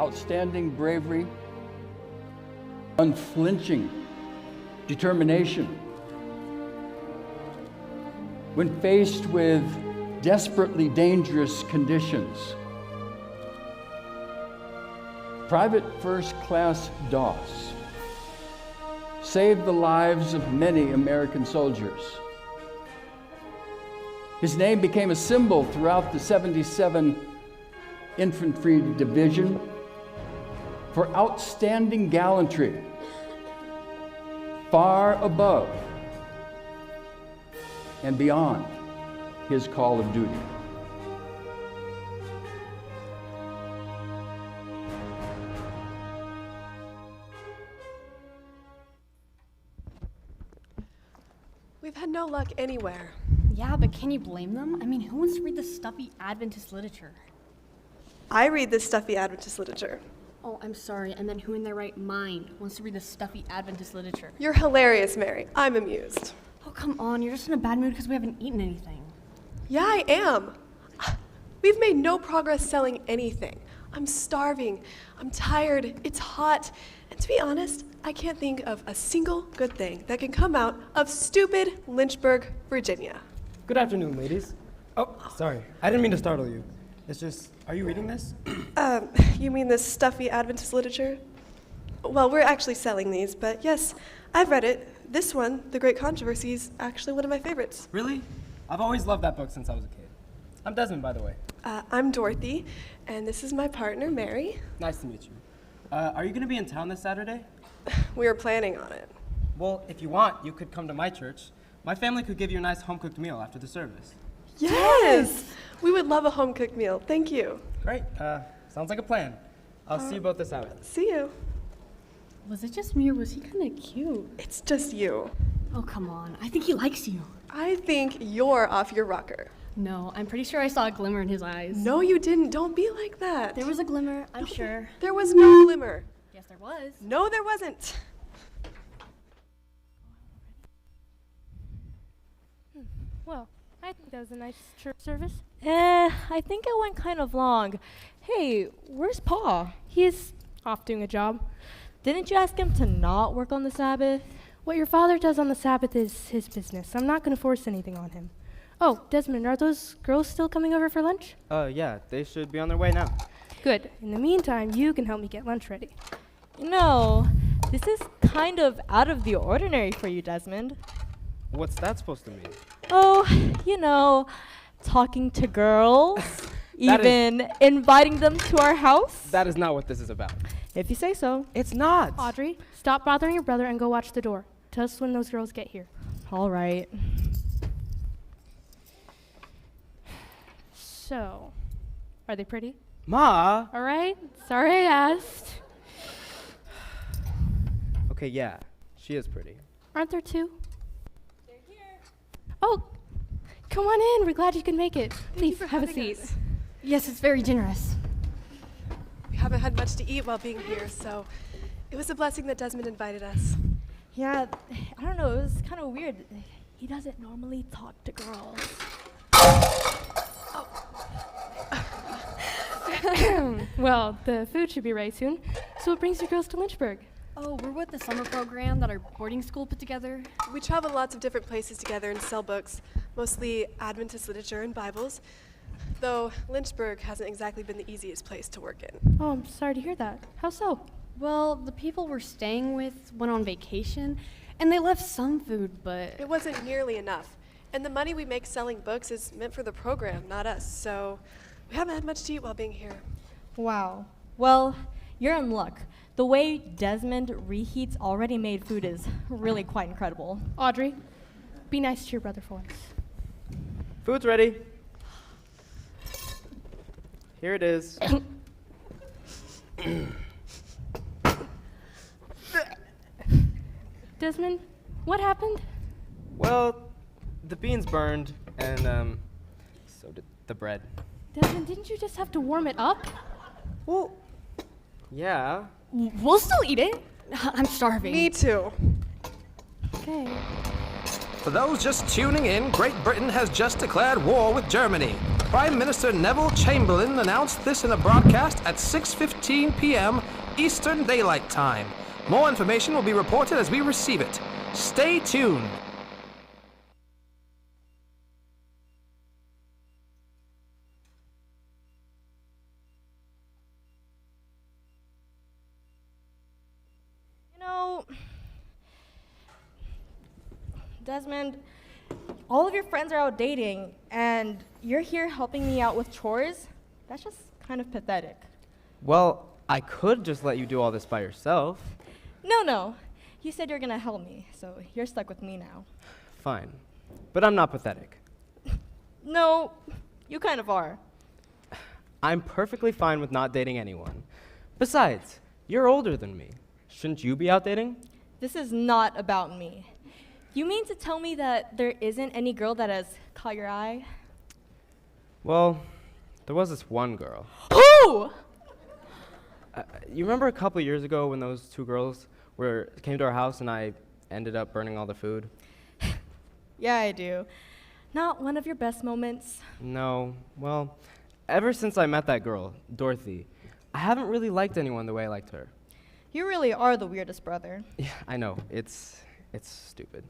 outstanding bravery, unflinching determination. When faced with desperately dangerous conditions, Private First Class Doss saved the lives of many American soldiers. His name became a symbol throughout the 77 Infantry Division for outstanding gallantry, far above and beyond his call of duty. We've had no luck anywhere. Yeah, but can you blame them? I mean, who wants to read this stuffy Adventist literature? I read this stuffy Adventist literature. Oh, I'm sorry. I meant who in their right mind wants to read this stuffy Adventist literature? You're hilarious, Mary. I'm amused. Oh, come on. You're just in a bad mood because we haven't eaten anything. Yeah, I am. We've made no progress selling anything. I'm starving. I'm tired. It's hot. And to be honest, I can't think of a single good thing that can come out of stupid Lynchburg, Virginia. Good afternoon, ladies. Oh, sorry. I didn't mean to startle you. It's just, are you reading this? You mean this stuffy Adventist literature? Well, we're actually selling these, but yes, I've read it. This one, The Great Controversy, is actually one of my favorites. Really? I've always loved that book since I was a kid. I'm Desmond, by the way. I'm Dorothy, and this is my partner, Mary. Nice to meet you. Are you going to be in town this Saturday? We were planning on it. Well, if you want, you could come to my church. My family could give you a nice home-cooked meal after the service. Yes! We would love a home-cooked meal. Thank you. Great. Sounds like a plan. I'll see you both this Saturday. See you. Was it just me or was he kind of cute? It's just you. Oh, come on. I think he likes you. I think you're off your rocker. No, I'm pretty sure I saw a glimmer in his eyes. No, you didn't. Don't be like that. There was a glimmer, I'm sure. There was no glimmer. Yes, there was. No, there wasn't. Well, I think that was a nice church service. I think it went kind of long. Hey, where's Pa? He's off doing a job. Didn't you ask him to not work on the Sabbath? What your father does on the Sabbath is his business. I'm not going to force anything on him. Oh, Desmond, are those girls still coming over for lunch? Yeah, they should be on their way now. Good. In the meantime, you can help me get lunch ready. You know, this is kind of out of the ordinary for you, Desmond. What's that supposed to mean? Oh, you know, talking to girls, even inviting them to our house. That is not what this is about. If you say so. It's not. Audrey, stop bothering your brother and go watch the door. Tell us when those girls get here. All right. So, are they pretty? Ma! All right. Sorry I asked. Okay, yeah, she is pretty. Aren't there two? They're here. Oh, come on in. We're glad you could make it. Please, have a seat. Yes, it's very generous. We haven't had much to eat while being here, so it was a blessing that Desmond invited us. Yeah, I don't know, it was kind of weird. He doesn't normally talk to girls. Well, the food should be ready soon. So what brings you girls to Lynchburg? Oh, we're with the summer program that our boarding school put together. We travel lots of different places together and sell books, mostly Adventist literature and Bibles, though Lynchburg hasn't exactly been the easiest place to work in. Oh, I'm sorry to hear that. How so? Well, the people we're staying with went on vacation, and they left some food, but... It wasn't nearly enough, and the money we make selling books is meant for the program, not us, so we haven't had much to eat while being here. Wow. Well, you're in luck. The way Desmond reheats already made food is really quite incredible. Audrey, be nice to your brother for once. Food's ready. Here it is. Desmond, what happened? Well, the beans burned, and so did the bread. Desmond, didn't you just have to warm it up? Well, yeah. We'll still eat it. I'm starving. Me too. Okay. For those just tuning in, Great Britain has just declared war with Germany. Prime Minister Neville Chamberlain announced this in a broadcast at 6:15 p.m. Eastern Daylight Time. More information will be reported as we receive it. Stay tuned. Desmond, all of your friends are out dating, and you're here helping me out with chores? That's just kind of pathetic. Well, I could just let you do all this by yourself. No. You said you're gonna help me, so you're stuck with me now. Fine. But I'm not pathetic. No, you kind of are. I'm perfectly fine with not dating anyone. Besides, you're older than me. Shouldn't you be out dating? This is not about me. You mean to tell me that there isn't any girl that has caught your eye? Well, there was this one girl. Who? You remember a couple years ago when those two girls came to our house and I ended up burning all the food? Yeah, I do. Not one of your best moments. No. Well, ever since I met that girl, Dorothy, I haven't really liked anyone the way I liked her. You really are the weirdest brother. Yeah, I know. It's stupid.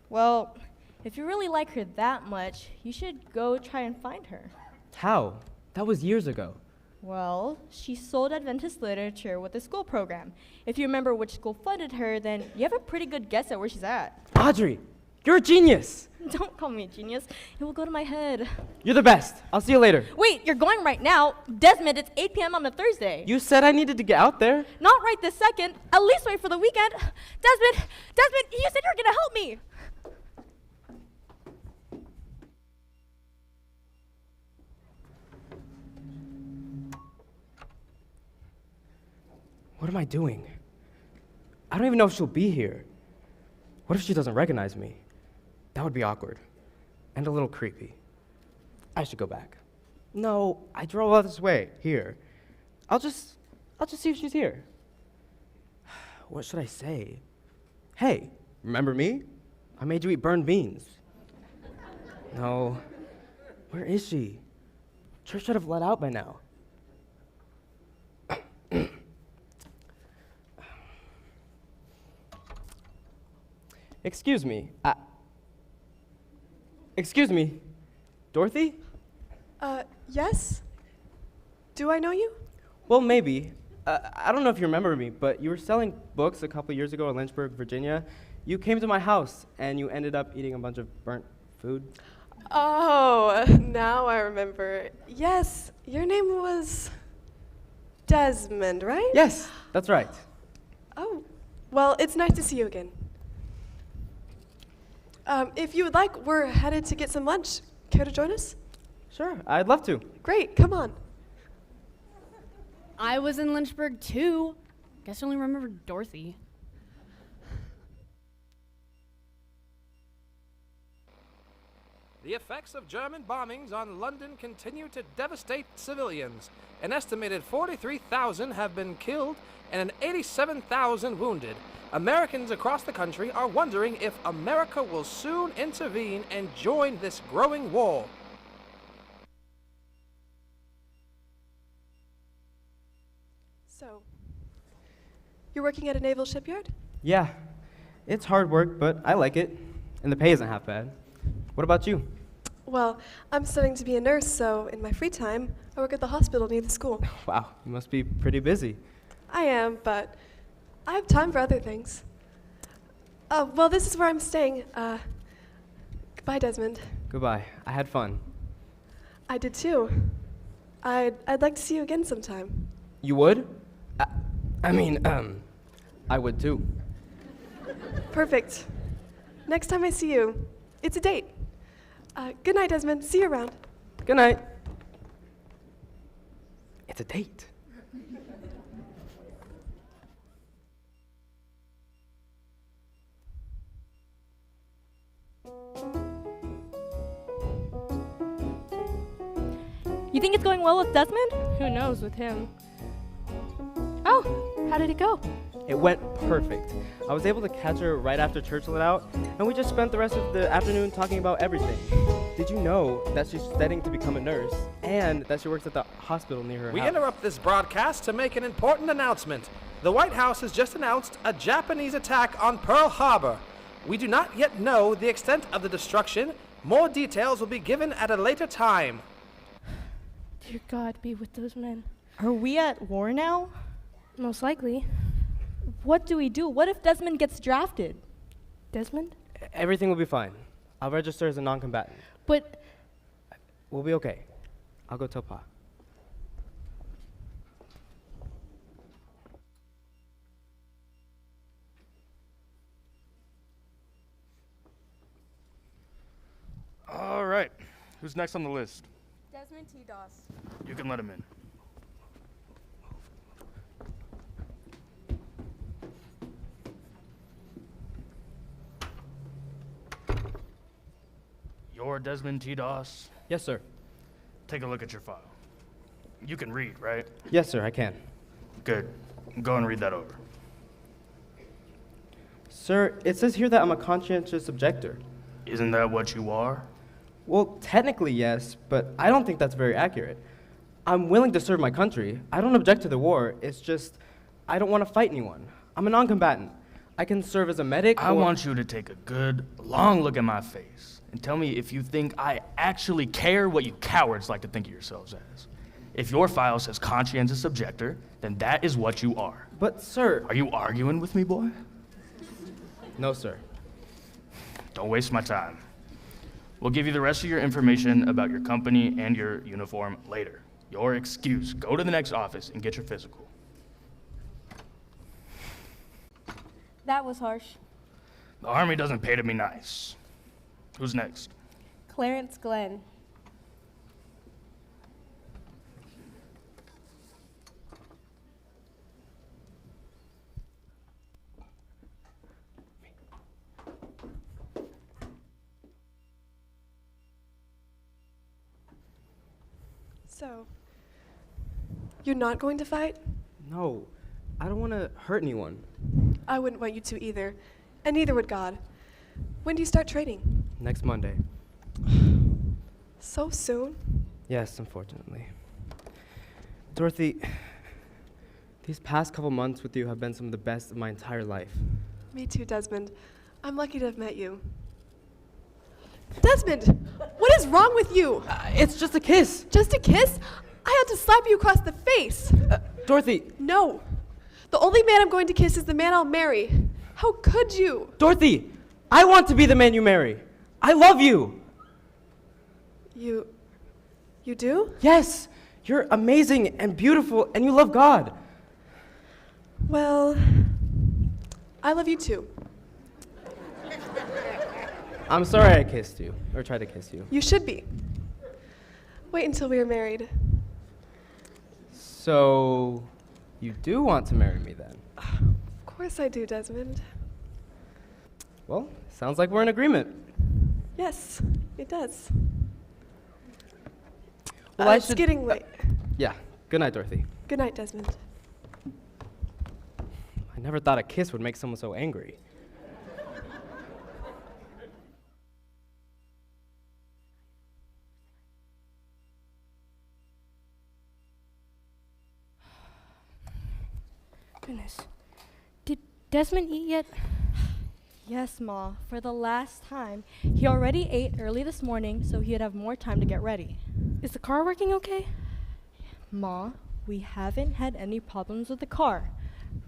Well, if you really like her that much, you should go try and find her. How? That was years ago. Well, she sold Adventist literature with the school program. If you remember which school funded her, then you have a pretty good guess at where she's at. Audrey, you're a genius. Don't call me a genius. It will go to my head. You're the best. I'll see you later. Wait, you're going right now? Desmond, it's 8 p.m. on a Thursday. You said I needed to get out there. Not right this second. At least wait for the weekend. Desmond, you said you were going to help me. What am I doing? I don't even know if she'll be here. What if she doesn't recognize me? That would be awkward and a little creepy. I should go back. No, I drove all this way here. I'll just see if she's here. What should I say? Hey, remember me? I made you eat burned beans. No. Where is she? Church should have let out by now. Excuse me. Excuse me. Dorothy? Yes? Do I know you? Well, maybe. I don't know if you remember me, but you were selling books a couple years ago in Lynchburg, Virginia. You came to my house, and you ended up eating a bunch of burnt food. Oh, now I remember. Yes, your name was Desmond, right? Yes, that's right. Oh, well, it's nice to see you again. If you would like, we're headed to get some lunch. Care to join us? Sure, I'd love to. Great, come on. I was in Lynchburg too. Guess I only remember Dorothy. The effects of German bombings on London continue to devastate civilians. An estimated 43,000 have been killed and 87,000 wounded. Americans across the country are wondering if America will soon intervene and join this growing war. So, you're working at a naval shipyard? Yeah, it's hard work, but I like it. And the pay isn't half bad. What about you? Well, I'm studying to be a nurse, so in my free time, I work at the hospital near the school. Wow, you must be pretty busy. I am, but I have time for other things. Well, this is where I'm staying. Goodbye, Desmond. Goodbye. I had fun. I did too. I'd like to see you again sometime. You would? I would too. Perfect. Next time I see you, it's a date. Good night, Desmond. See you around. Good night. It's a date. You think it's going well with Desmond? Who knows with him? Oh, how did it go? It went perfect. I was able to catch her right after church let out, and we just spent the rest of the afternoon talking about everything. Did you know that she's studying to become a nurse, and that she works at the hospital near her We house? interrupt this broadcast to make an important announcement. The White House has just announced a Japanese attack on Pearl Harbor. We do not yet know the extent of the destruction. More details will be given at a later time. Dear God, be with those men. Are we at war now? Most likely. What do we do? What if Desmond gets drafted? Desmond? Everything will be fine. I'll register as a non-combatant. But We'll be okay. I'll go tell Pa. All right. Who's next on the list? Desmond T. Doss. You can let him in. You're Desmond T. Doss. Yes, sir. Take a look at your file. You can read, right? Yes, sir, I can. Good. Go and read that over. Sir, it says here that I'm a conscientious objector. Isn't that what you are? Well, technically, yes, but I don't think that's very accurate. I'm willing to serve my country. I don't object to the war. It's just, I don't want to fight anyone. I'm a non-combatant. I can serve as a medic. I want you to take a good, long look at my face and tell me if you think I actually care what you cowards like to think of yourselves as. If your file says conscientious objector, then that is what you are. But, sir. Are you arguing with me, boy? No, sir. Don't waste my time. We'll give you the rest of your information about your company and your uniform later. Your excuse. Go to the next office and get your physical. That was harsh. The Army doesn't pay to be nice. Who's next? Clarence Glenn. So, you're not going to fight? No, I don't want to hurt anyone. I wouldn't want you to either, and neither would God. When do you start training? Next Monday. So soon? Yes, unfortunately. Dorothy, these past couple months with you have been some of the best of my entire life. Me too, Desmond. I'm lucky to have met you. Desmond! What is wrong with you? It's just a kiss. Just a kiss? I had to slap you across the face. Dorothy. No. The only man I'm going to kiss is the man I'll marry. How could you? Dorothy, I want to be the man you marry. I love you. You do? Yes, you're amazing and beautiful and you love God. Well, I love you too. I'm sorry I kissed you, or tried to kiss you. You should be. Wait until we are married. So, you do want to marry me then? Of course I do, Desmond. Well, sounds like we're in agreement. Yes, it does. Well, I it's should- getting late. Yeah, good night, Dorothy. Good night, Desmond. I never thought a kiss would make someone so angry. Goodness. Did Desmond eat yet? Yes, Ma. For the last time. He already ate early this morning, so he'd have more time to get ready. Is the car working okay? Ma, we haven't had any problems with the car.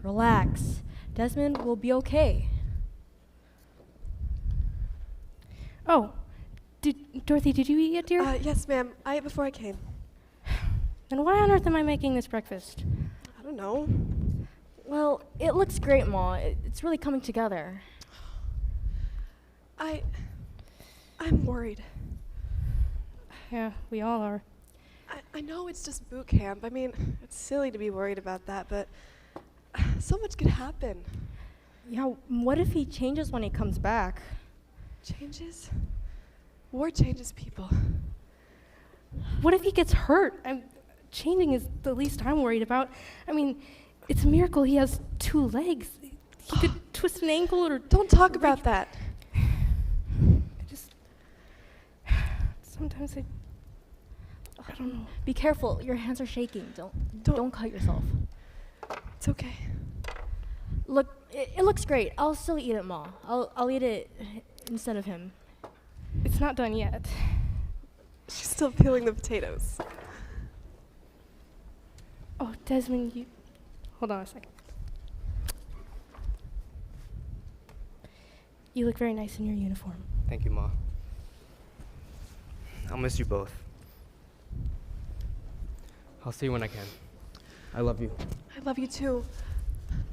Relax. Desmond will be okay. Oh, Dorothy, did you eat yet, dear? Yes, ma'am. I ate before I came. And why on earth am I making this breakfast? I don't know. Well, it looks great, Ma. It's really coming together. I'm worried. Yeah, we all are. I know it's just boot camp. I mean, it's silly to be worried about that, but so much could happen. Yeah, what if he changes when he comes back? Changes? War changes people. What if he gets hurt? Changing is the least I'm worried about. I mean, It's a miracle he has 2 legs. He could twist an ankle or Don't talk about that. I just. Sometimes I don't know. Be careful. Your hands are shaking. Don't cut yourself. It's okay. Look, it looks great. I'll still eat it, Ma. I'll eat it instead of him. It's not done yet. She's still peeling the potatoes. Oh, Desmond, you. Hold on a second. You look very nice in your uniform. Thank you, Ma. I'll miss you both. I'll see you when I can. I love you. I love you too.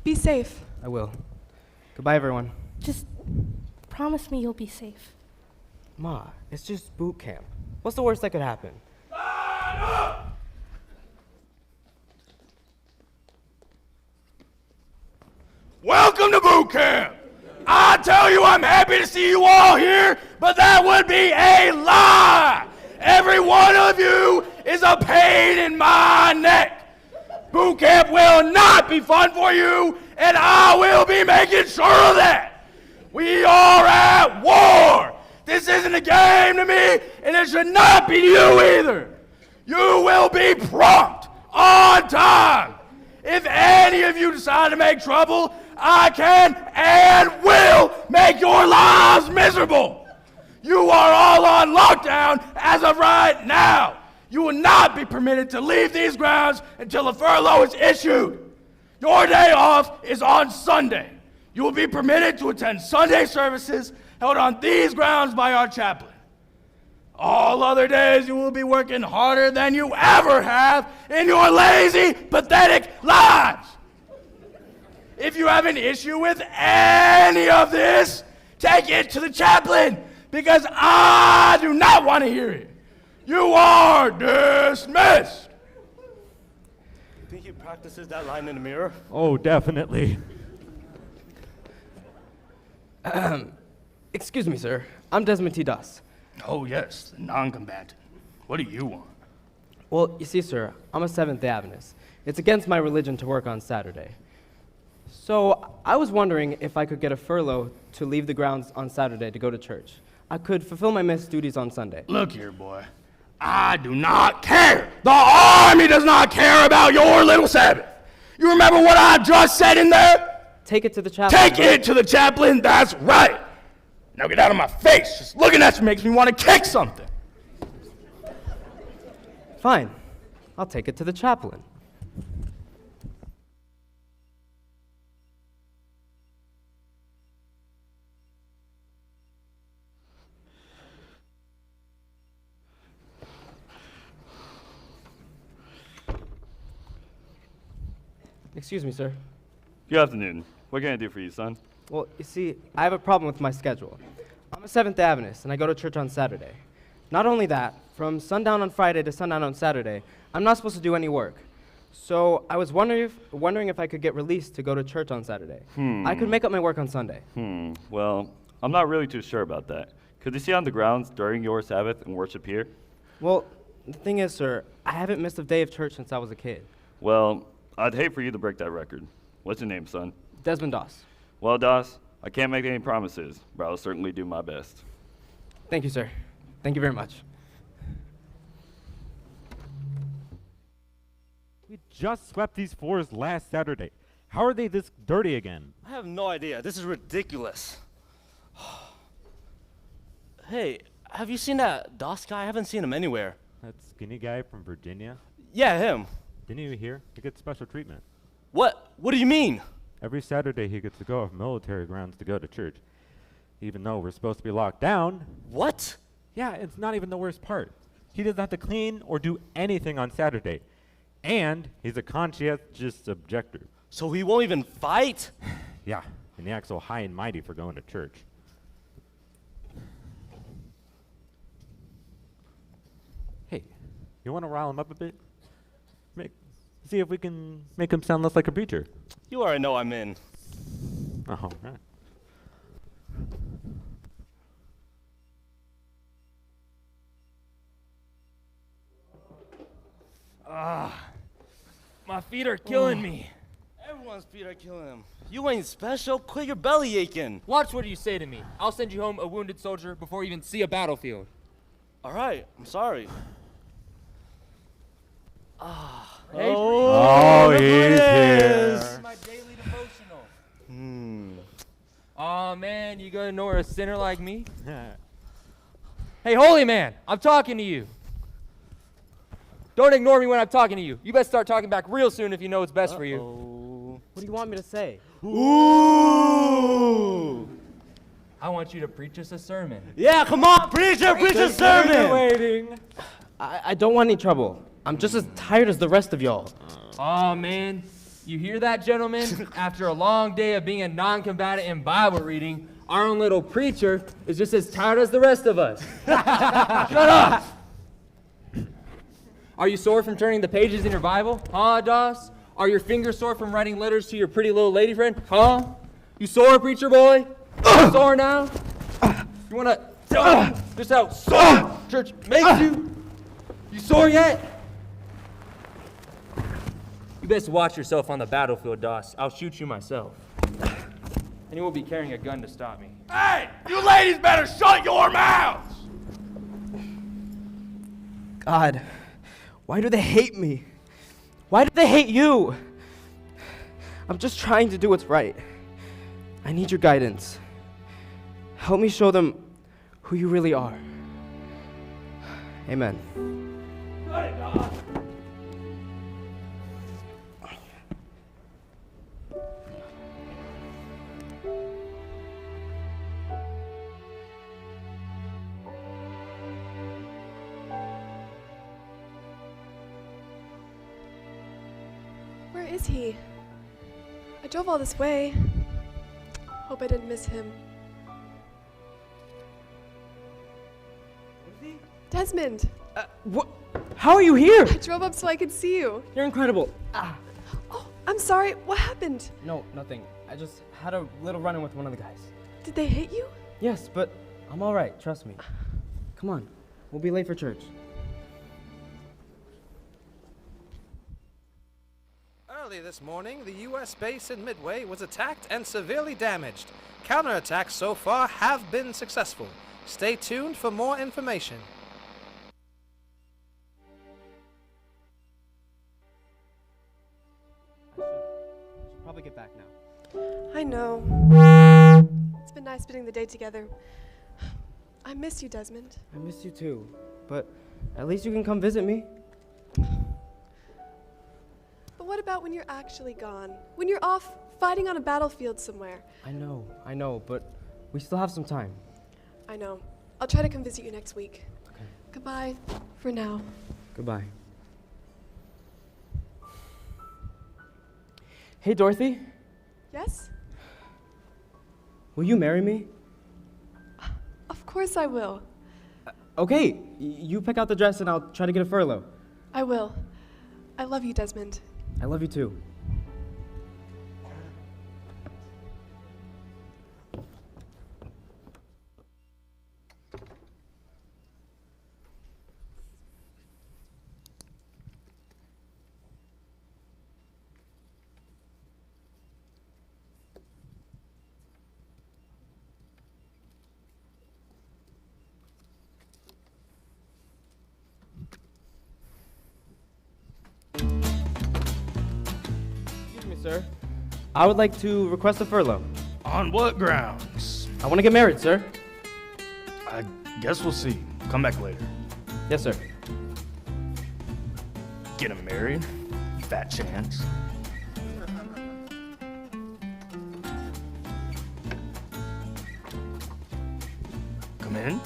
Be safe. I will. Goodbye, everyone. Just promise me you'll be safe. Ma, it's just boot camp. What's the worst that could happen? Welcome to boot camp! I tell you I'm happy to see you all here, but that would be a lie! Every one of you is a pain in my neck! Boot camp will not be fun for you, and I will be making sure of that! We are at war! This isn't a game to me, and it should not be to you either! You will be prompt, on time! If any of you decide to make trouble, I can and will make your lives miserable! You are all on lockdown as of right now! You will not be permitted to leave these grounds until a furlough is issued. Your day off is on Sunday. You will be permitted to attend Sunday services held on these grounds by our chaplain. All other days you will be working harder than you ever have in your lazy, pathetic lives. If you have an issue with any of this, take it to the chaplain, because I do not want to hear it. You are dismissed. Think he practices that line in the mirror? Oh, definitely. Excuse me, sir. I'm Desmond T. Doss. Oh yes, the non-combatant. What do you want? Well, you see, sir, I'm a Seventh-day Adventist. It's against my religion to work on Saturday. So I was wondering if I could get a furlough to leave the grounds on Saturday to go to church. I could fulfill my missed duties on Sunday. Look here, boy. I do not care. The Army does not care about your little Sabbath. You remember what I just said in there? Take it to the chaplain. Take it to the chaplain, that's right. Now get out of my face. Just looking at you makes me want to kick something. Fine. I'll take it to the chaplain. Excuse me, sir. Good afternoon. What can I do for you, son? Well, you see, I have a problem with my schedule. I'm a Seventh-day Adventist, and I go to church on Saturday. Not only that, from sundown on Friday to sundown on Saturday, I'm not supposed to do any work. So I was wondering if I could get released to go to church on Saturday. I could make up my work on Sunday. Well, I'm not really too sure about that. Could you stay on the grounds during your Sabbath and worship here? Well, the thing is, sir, I haven't missed a day of church since I was a kid. Well, I'd hate for you to break that record. What's your name, son? Desmond Doss. Well, Doss, I can't make any promises, but I'll certainly do my best. Thank you, sir. Thank you very much. We just swept these floors last Saturday. How are they this dirty again? I have no idea. This is ridiculous. Hey, have you seen that Doss guy? I haven't seen him anywhere. That skinny guy from Virginia? Yeah, him. Didn't you hear? He gets special treatment. What? What do you mean? Every Saturday he gets to go off military grounds to go to church. Even though we're supposed to be locked down. What? Yeah, it's not even the worst part. He doesn't have to clean or do anything on Saturday. And he's a conscientious objector. So he won't even fight? Yeah, and he acts so high and mighty for going to church. Hey, you want to rile him up a bit? See if we can make him sound less like a preacher. You already know I'm in. Oh, right. My feet are killing me. wants Peter to kill him. You ain't special. Quit your belly aching. Watch what you say to me. I'll send you home a wounded soldier before you even see a battlefield. All right, I'm sorry. Hey, Oh, he's here. this is my daily devotional. Aw, man, you gonna ignore a sinner like me? Hey, holy man, I'm talking to you. Don't ignore me when I'm talking to you. You better start talking back real soon if you know what's best for you. What do you want me to say? Ooh! I want you to preach us a sermon. Yeah, come on, preacher, preach a sermon! Waiting. I don't want any trouble. I'm just as tired as the rest of y'all. Aw, man, you hear that, gentlemen? After a long day of being a non-combatant in Bible reading, our own little preacher is just as tired as the rest of us. Shut up! Are you sore from turning the pages in your Bible? Huh, Doss? Are your fingers sore from writing letters to your pretty little lady friend? Huh? You sore, preacher boy? You sore now? You wanna tell me just how sore church makes you? You sore yet? You best watch yourself on the battlefield, Doss. I'll shoot you myself. And you won't be carrying a gun to stop me. Hey, you ladies better shut your mouths! God, why do they hate me? Why do they hate you? I'm just trying to do what's right. I need your guidance. Help me show them who you really are. Amen. Where is he? I drove all this way. Hope I didn't miss him. Desmond! What? How are you here? I drove up so I could see you. You're incredible. Oh, I'm sorry. What happened? No, nothing. I just had a little run-in with one of the guys. Did they hit you? Yes, but I'm all right. Trust me. Come on. We'll be late for church. Early this morning, the U.S. base in Midway was attacked and severely damaged. Counterattacks so far have been successful. Stay tuned for more information. Should probably get back now. I know. It's been nice spending the day together. I miss you, Desmond. I miss you too, but at least you can come visit me. But what about when you're actually gone? When you're off fighting on a battlefield somewhere? I know, but we still have some time. I know. I'll try to come visit you next week. Okay. Goodbye for now. Goodbye. Hey, Dorothy, Yes? will you marry me? Of course I will. Okay, you pick out the dress and I'll try to get a furlough. I will. I love you, Desmond. I love you too. Sir, I would like to request a furlough. On what grounds? I want to get married, sir. I guess we'll see. Come back later. Yes, sir. Get him married? Fat chance. Come in.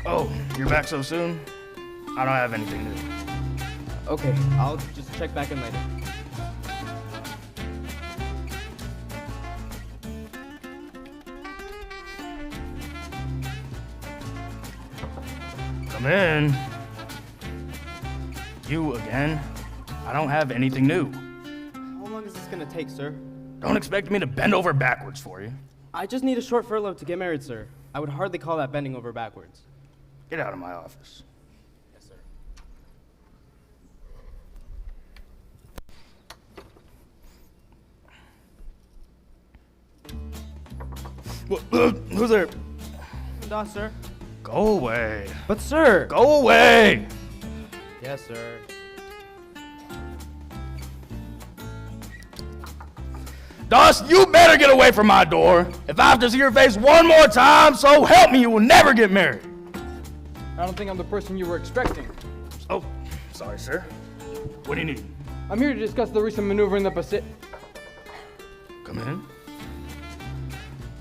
Oh, you're back so soon? I don't have anything new. Okay, I'll just check back in later. Come in. You again? I don't have anything new. How long is this gonna take, sir? Don't expect me to bend over backwards for you. I just need a short furlough to get married, sir. I would hardly call that bending over backwards. Get out of my office. Yes, sir. Who's there? Doss, sir. Go away. But, sir. Go away. Yes, sir. Doss, you better get away from my door. If I have to see your face one more time, so help me, you will never get married. I don't think I'm the person you were expecting. Oh, sorry, sir. What do you need? I'm here to discuss the recent maneuver in the Pacific. Come in.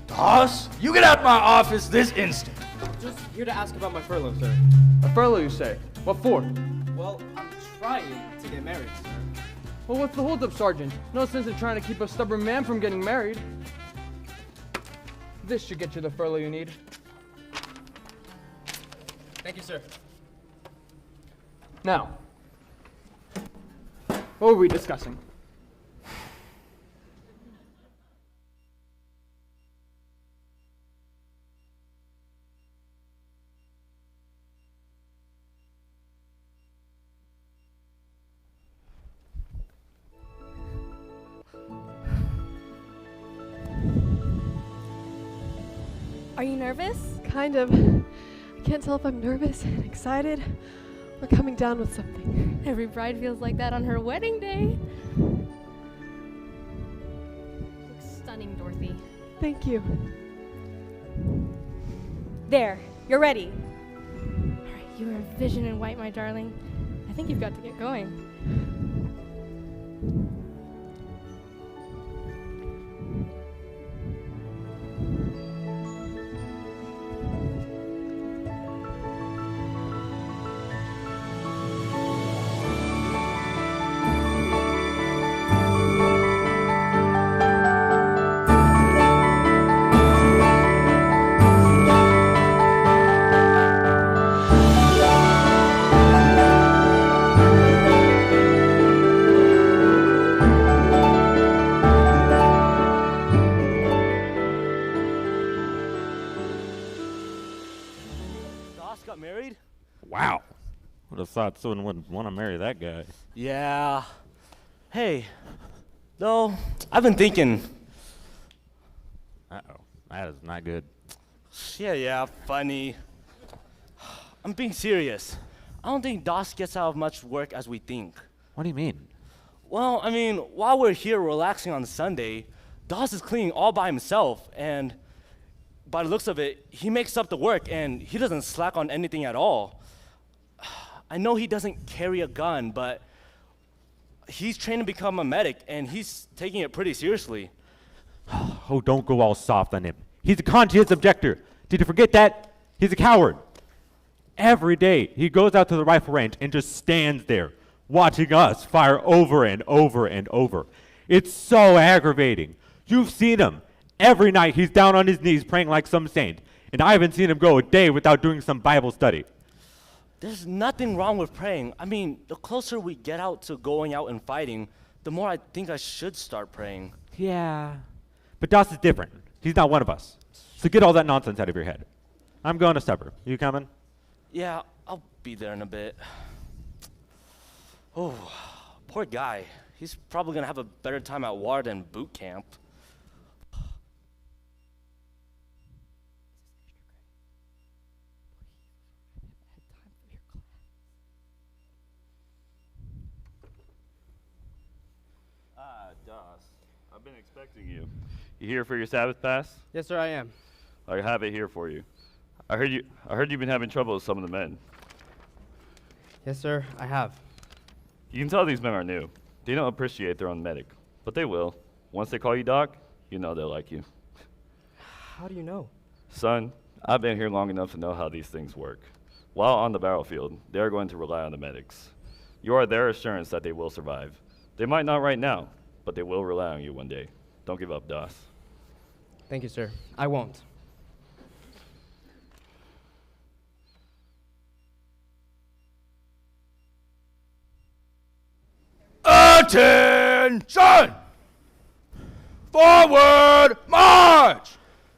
Doss, you get out of my office this instant. Just here to ask about my furlough, sir. A furlough, you say? What for? Well, I'm trying to get married, sir. Well, what's the holdup, Sergeant? No sense in trying to keep a stubborn man from getting married. This should get you the furlough you need. Thank you, sir. Now, what were we discussing? Are you nervous? Kind of. I can't tell if I'm nervous, excited, or coming down with something. Every bride feels like that on her wedding day. Looks stunning, Dorothy. Thank you. There, you're ready. All right, you are a vision in white, my darling. I think you've got to get going. Got married? Wow. Would have thought someone would want to marry that guy. Yeah. Hey, though, I've been thinking. Uh-oh. That is not good. Yeah, funny. I'm being serious. I don't think Doss gets out of much work as we think. What do you mean? Well, I mean, while we're here relaxing on Sunday, Doss is cleaning all by himself, and by the looks of it, he makes up the work and he doesn't slack on anything at all. I know he doesn't carry a gun, but he's trained to become a medic and he's taking it pretty seriously. Oh, don't go all soft on him. He's a conscientious objector. Did you forget that? He's a coward. Every day, he goes out to the rifle range and just stands there, watching us fire over and over and over. It's so aggravating. You've seen him. Every night he's down on his knees praying like some saint, and I haven't seen him go a day without doing some Bible study. There's nothing wrong with praying. I mean, the closer we get out to going out and fighting, the more I think I should start praying. Yeah. But Doss is different. He's not one of us. So get all that nonsense out of your head. I'm going to supper. You coming? Yeah, I'll be there in a bit. Oh, poor guy. He's probably gonna have a better time at war than boot camp. Doss, I've been expecting you. You here for your Sabbath pass? Yes, sir, I am. I have it here for you. I heard you've been having trouble with some of the men. Yes, sir, I have. You can tell these men are new. They don't appreciate their own medic, but they will. Once they call you doc, you know they'll like you. How do you know? Son, I've been here long enough to know how these things work. While on the battlefield, they are going to rely on the medics. You are their assurance that they will survive. They might not right now, but they will rely on you one day. Don't give up, Doss. Thank you, sir. I won't. Attention! Forward, march!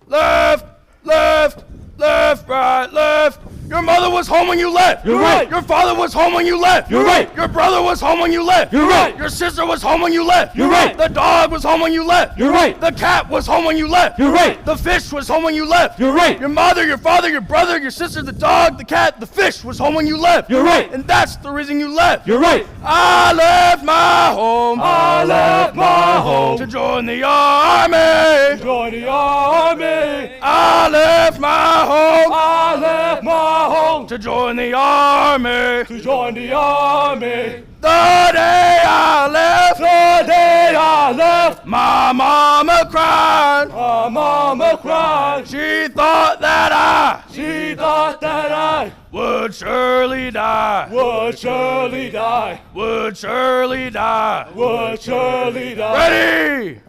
Left, left, left, right, left. Your Your mother was home when you left. You're right. Your father was home when you left. You're right. Your brother was home when you left. You're right. Your sister was home when you left. You're right. The dog was home when you left. You're right. The cat was home when you left. You're right. The fish was home when you left. You're right. Your mother, your father, your brother, your sister, the dog, the cat, the fish was home when you left. You're right. And that's the reason you left. You're right. I left my home. I left my home to join the army. Join the army. I left my home. I left my home to join the army. to join the army. The day I left. The day I left, My mama cried. my mama cried. She thought that She thought that I would surely die. would surely die. Would surely die. Would surely die. Ready!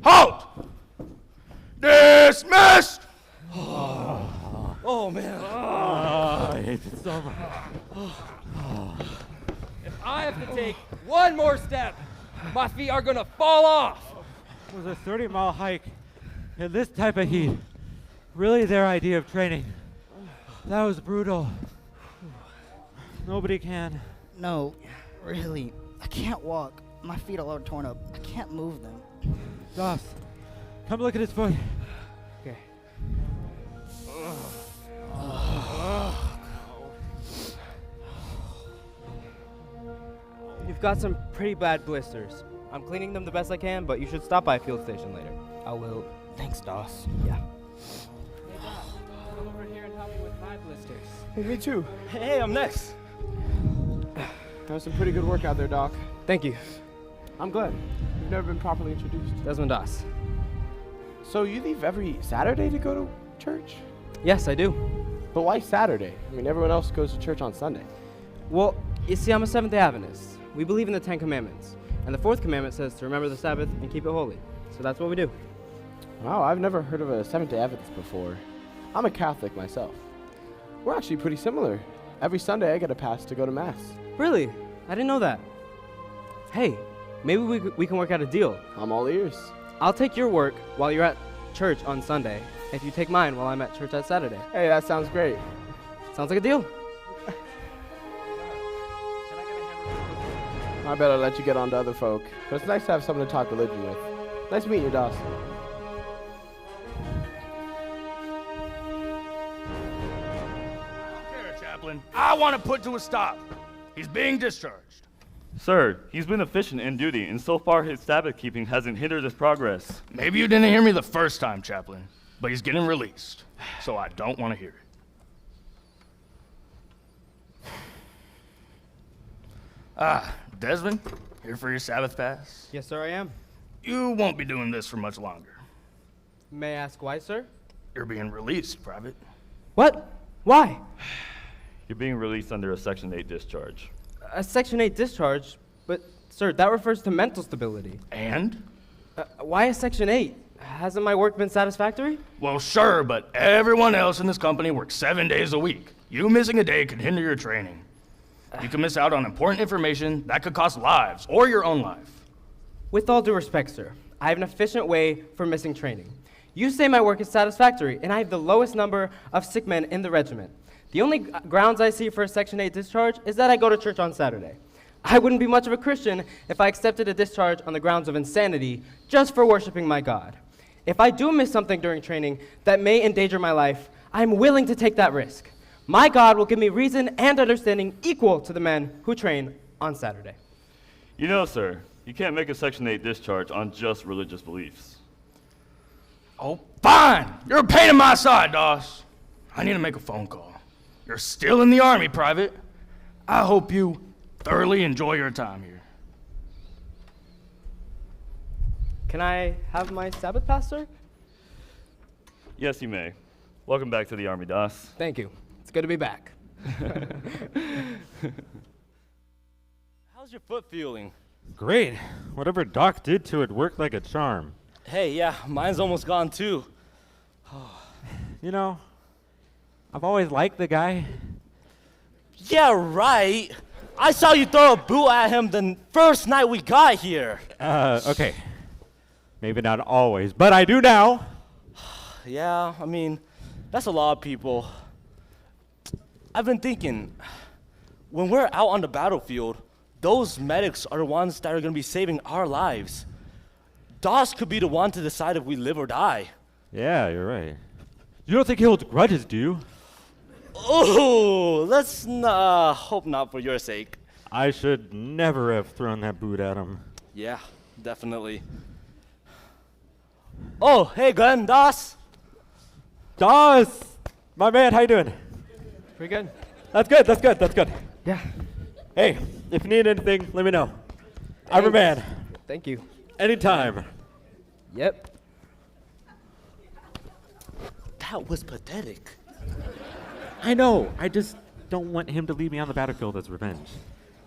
Halt! Dismissed! Oh, man. I hate it so much. If I have to take one more step, my feet are going to fall off. It was a 30-mile hike in this type of heat. Really their idea of training. That was brutal. Nobody can. No, really. I can't walk. My feet are all torn up. I can't move them. Doss, come look at his foot. Okay. You've got some pretty bad blisters. I'm cleaning them the best I can, but you should stop by a field station later. I will. Thanks, Doss. Yeah. Come over here and help me with my blisters. Hey, me too. Hey, I'm next. That was some pretty good work out there, Doc. Thank you. I'm glad. You've never been properly introduced. Desmond Doss. So you leave every Saturday to go to church? Yes, I do. But why Saturday? I mean, everyone else goes to church on Sunday. Well, you see, I'm a Seventh-day Adventist. We believe in the Ten Commandments. And the fourth commandment says to remember the Sabbath and keep it holy. So that's what we do. Wow, I've never heard of a Seventh-day Adventist before. I'm a Catholic myself. We're actually pretty similar. Every Sunday I get a pass to go to Mass. Really? I didn't know that. Hey, maybe we can work out a deal. I'm all ears. I'll take your work while you're at church on Sunday, if you take mine while I'm at church on Saturday. Hey, that sounds great. Sounds like a deal. I better let you get on to other folk, but it's nice to have someone to talk religion with. Nice meeting you, Doss. Chaplain, I want to put to a stop. He's being discharged. Sir, he's been efficient in duty, and so far his Sabbath keeping hasn't hindered his progress. Maybe you didn't hear me the first time, Chaplain, but he's getting released, so I don't want to hear it. Desmond, here for your Sabbath pass? Yes, sir, I am. You won't be doing this for much longer. May I ask why, sir? You're being released, Private. What? Why? You're being released under a Section 8 discharge. A Section 8 discharge? But, sir, that refers to mental stability. And? Why a Section 8? Hasn't my work been satisfactory? Well, sure, but everyone else in this company works 7 days a week. You missing a day could hinder your training. You can miss out on important information that could cost lives or your own life. With all due respect, sir, I have an efficient way for missing training. You say my work is satisfactory, and I have the lowest number of sick men in the regiment. The only grounds I see for a Section 8 discharge is that I go to church on Saturday. I wouldn't be much of a Christian if I accepted a discharge on the grounds of insanity just for worshiping my God. If I do miss something during training that may endanger my life, I'm willing to take that risk. My God will give me reason and understanding equal to the men who train on Saturday. You know, sir, you can't make a Section 8 discharge on just religious beliefs. Oh, fine. You're a pain in my side, Doss. I need to make a phone call. You're still in the Army, Private. I hope you thoroughly enjoy your time here. Can I have my Sabbath pass, sir? Yes, you may. Welcome back to the Army, Doss. Thank you. It's good to be back. How's your foot feeling? Great. Whatever Doc did to it worked like a charm. Hey, yeah, mine's almost gone too. You know, I've always liked the guy. Yeah, right. I saw you throw a boot at him the first night we got here. Okay. Maybe not always, but I do now. Yeah, I mean, that's a lot of people. I've been thinking, when we're out on the battlefield, those medics are the ones that are going to be saving our lives. Doss could be the one to decide if we live or die. Yeah, you're right. You don't think he holds grudges, do you? Oh, let's hope not for your sake. I should never have thrown that boot at him. Yeah, definitely. Oh, hey, Glenn, Doss. Doss! My man, how you doing? Pretty good. That's good. Yeah. Hey, if you need anything, let me know. I'm your man. Thank you. Anytime. Yep. That was pathetic. I know. I just don't want him to leave me on the battlefield as revenge.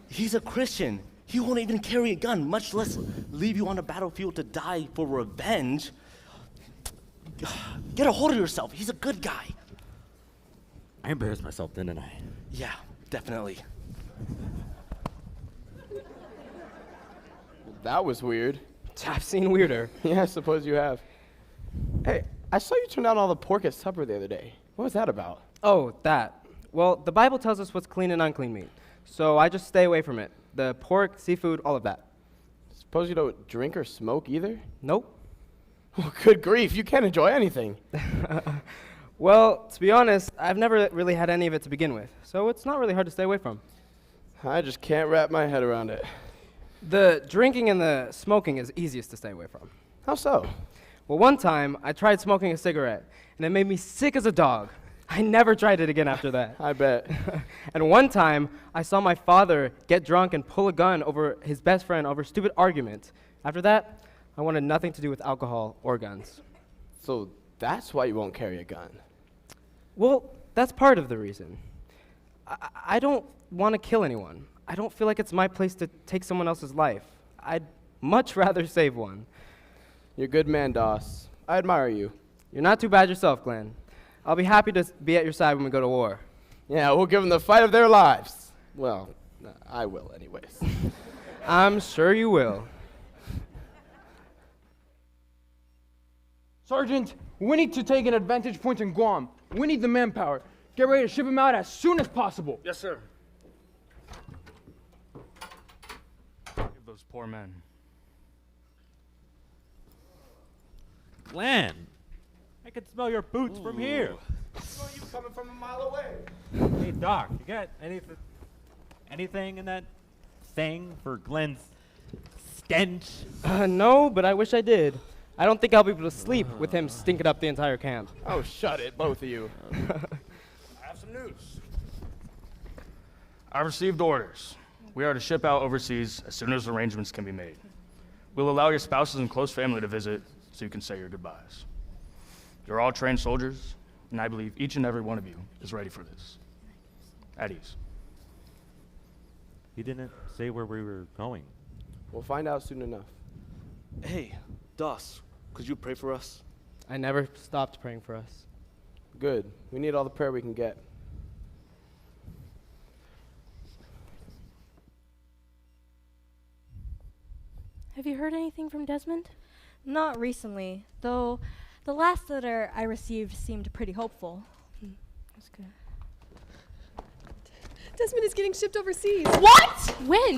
He's a Christian. He won't even carry a gun, much less leave you on the battlefield to die for revenge. Get a hold of yourself. He's a good guy. I embarrassed myself, didn't I? Yeah, definitely. That was weird. I've seen weirder. Yeah, I suppose you have. Hey, I saw you turn down all the pork at supper the other day. What was that about? Oh, that. Well, the Bible tells us what's clean and unclean meat, so I just stay away from it. The pork, seafood, all of that. Suppose you don't drink or smoke either? Nope. Well, good grief, you can't enjoy anything. Well, to be honest, I've never really had any of it to begin with, so it's not really hard to stay away from. I just can't wrap my head around it. The drinking and the smoking is easiest to stay away from. How so? Well, one time, I tried smoking a cigarette, and it made me sick as a dog. I never tried it again after that. I bet. And one time, I saw my father get drunk and pull a gun over his best friend over a stupid argument. After that, I wanted nothing to do with alcohol or guns. So that's why you won't carry a gun? Well, that's part of the reason. I don't want to kill anyone. I don't feel like it's my place to take someone else's life. I'd much rather save one. You're a good man, Doss. I admire you. You're not too bad yourself, Glenn. I'll be happy to be at your side when we go to war. Yeah, we'll give them the fight of their lives. Well, I will anyways. I'm sure you will. Sergeant, we need to take an advantage point in Guam. We need the manpower. Get ready to ship him out as soon as possible. Yes, sir. Give those poor men. Glenn, I can smell your boots from here. Smell you coming from a mile away. Hey, Doc, you got anything in that thing for Glenn's stench? No, but I wish I did. I don't think I'll be able to sleep with him stinking up the entire camp. Oh, shut it, both of you. I have some news. I received orders. We are to ship out overseas as soon as arrangements can be made. We'll allow your spouses and close family to visit so you can say your goodbyes. You're all trained soldiers, and I believe each and every one of you is ready for this. At ease. He didn't say where we were going. We'll find out soon enough. Hey, Doss, could you pray for us? I never stopped praying for us. Good. We need all the prayer we can get. Have you heard anything from Desmond? Not recently, though the last letter I received seemed pretty hopeful. That's good. Desmond is getting shipped overseas. What? When?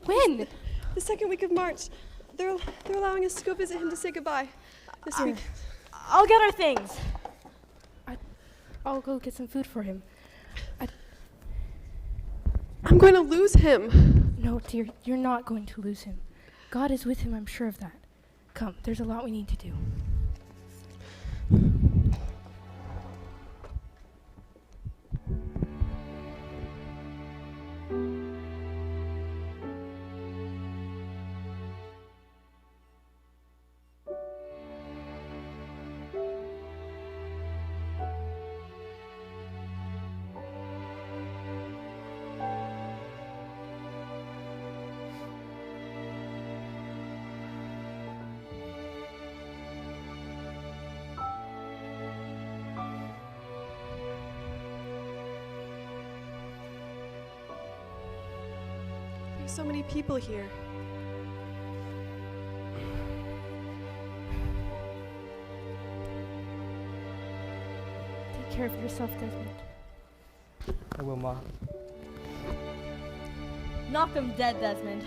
When? The second week of March. They're allowing us to go visit him to say goodbye this week. I'll get our things. I'll go get some food for him. I'm going to lose him. No, dear, you're not going to lose him. God is with him, I'm sure of that. Come, there's a lot we need to do. There's so many people here. Take care of yourself, Desmond. I will, Ma. Knock them dead, Desmond.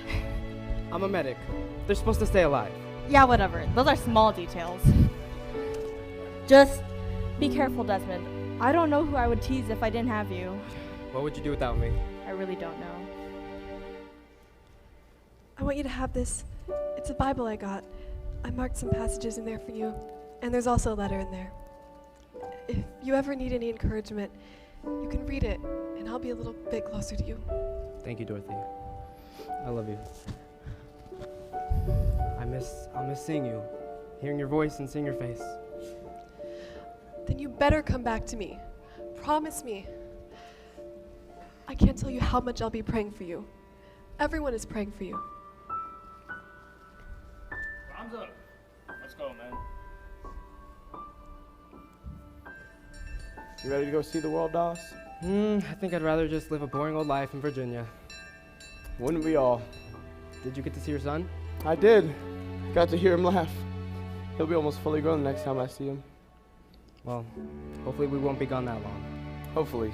I'm a medic. They're supposed to stay alive. Yeah, whatever. Those are small details. Just be careful, Desmond. I don't know who I would tease if I didn't have you. What would you do without me? I really don't know. I want you to have this. It's a Bible I got. I marked some passages in there for you, and there's also a letter in there. If you ever need any encouragement, you can read it, and I'll be a little bit closer to you. Thank you, Dorothy. I love you. I'll miss seeing you, hearing your voice and seeing your face. Then you better come back to me. Promise me. I can't tell you how much I'll be praying for you. Everyone is praying for you. Time's up. Let's go, man. You ready to go see the world, Doss? I think I'd rather just live a boring old life in Virginia. Wouldn't we all? Did you get to see your son? I did. Got to hear him laugh. He'll be almost fully grown the next time I see him. Well, hopefully we won't be gone that long. Hopefully.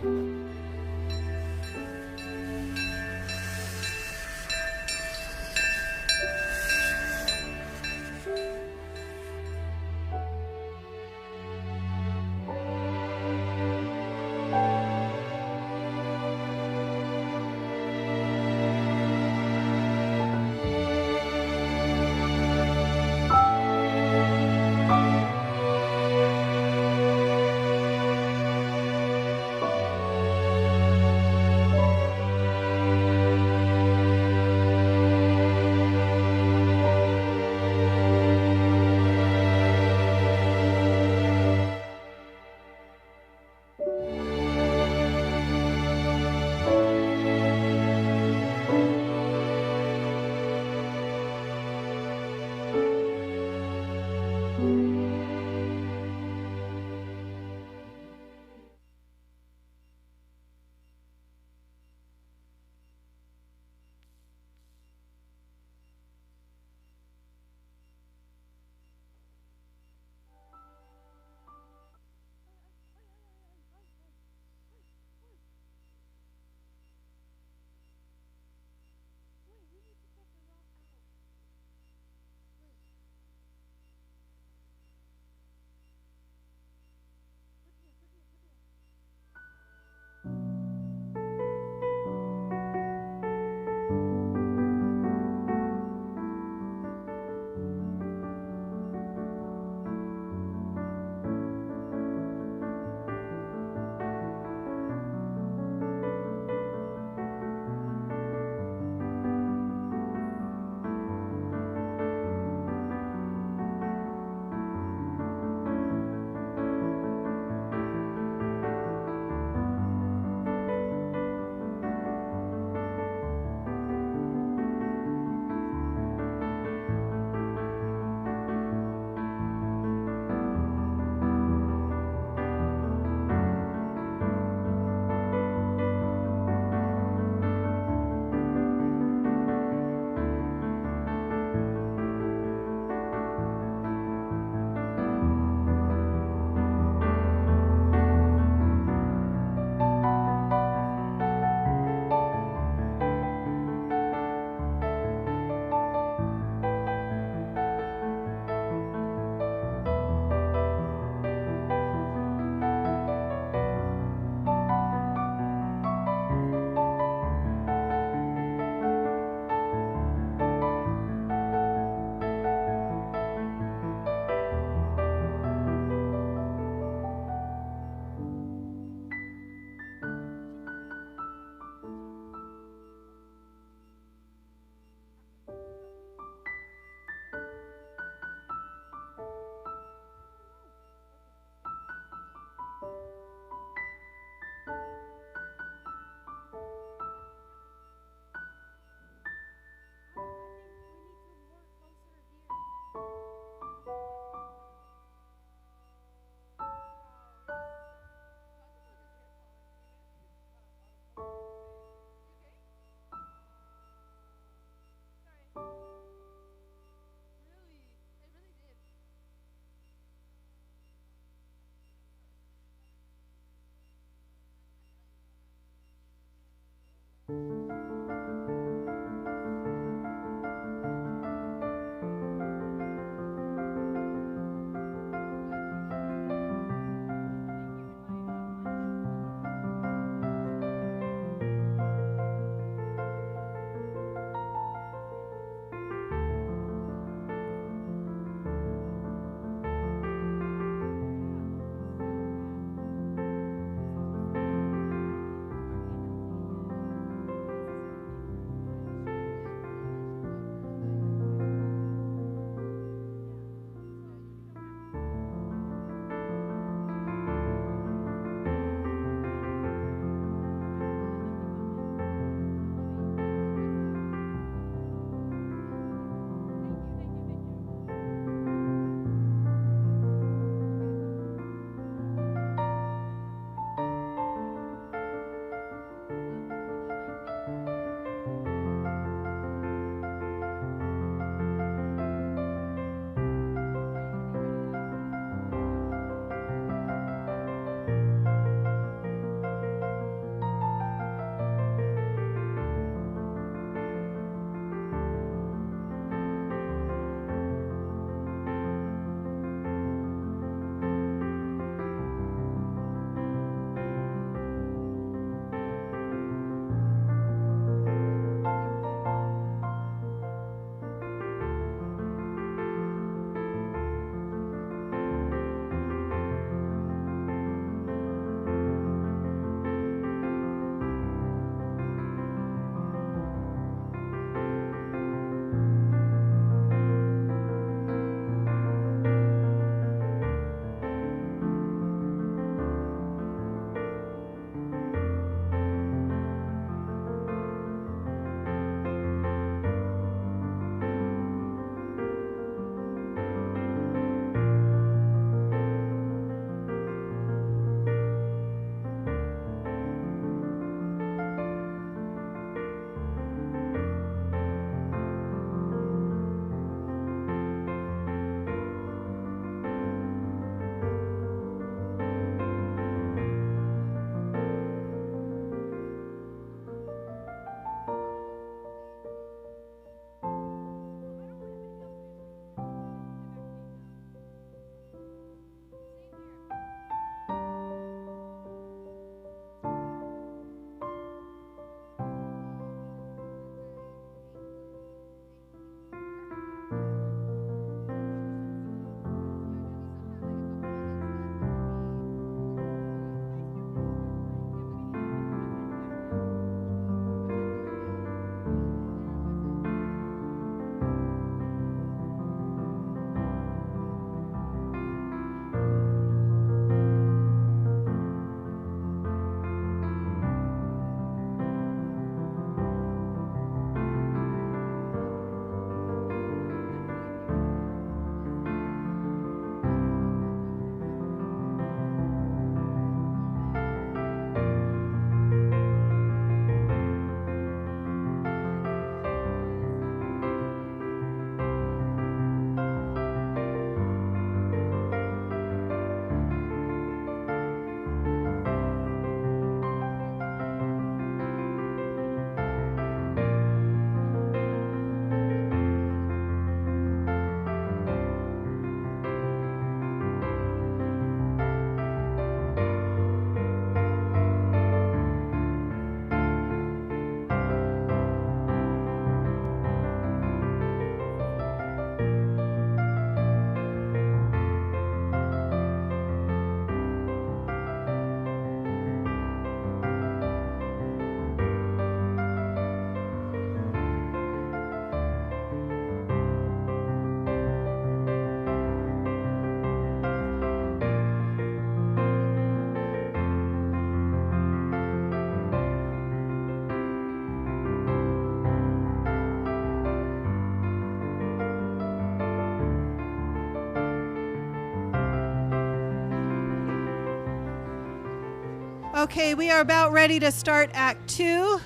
Okay, we are about ready to start Act 2.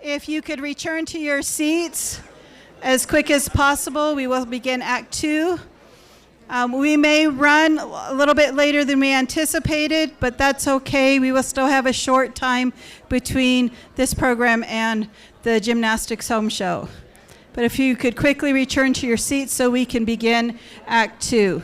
If you could return to your seats as quick as possible, we will begin Act 2. We may run a little bit later than we anticipated, but that's okay. We will still have a short time between this program and the gymnastics home show. But if you could quickly return to your seats so we can begin Act 2.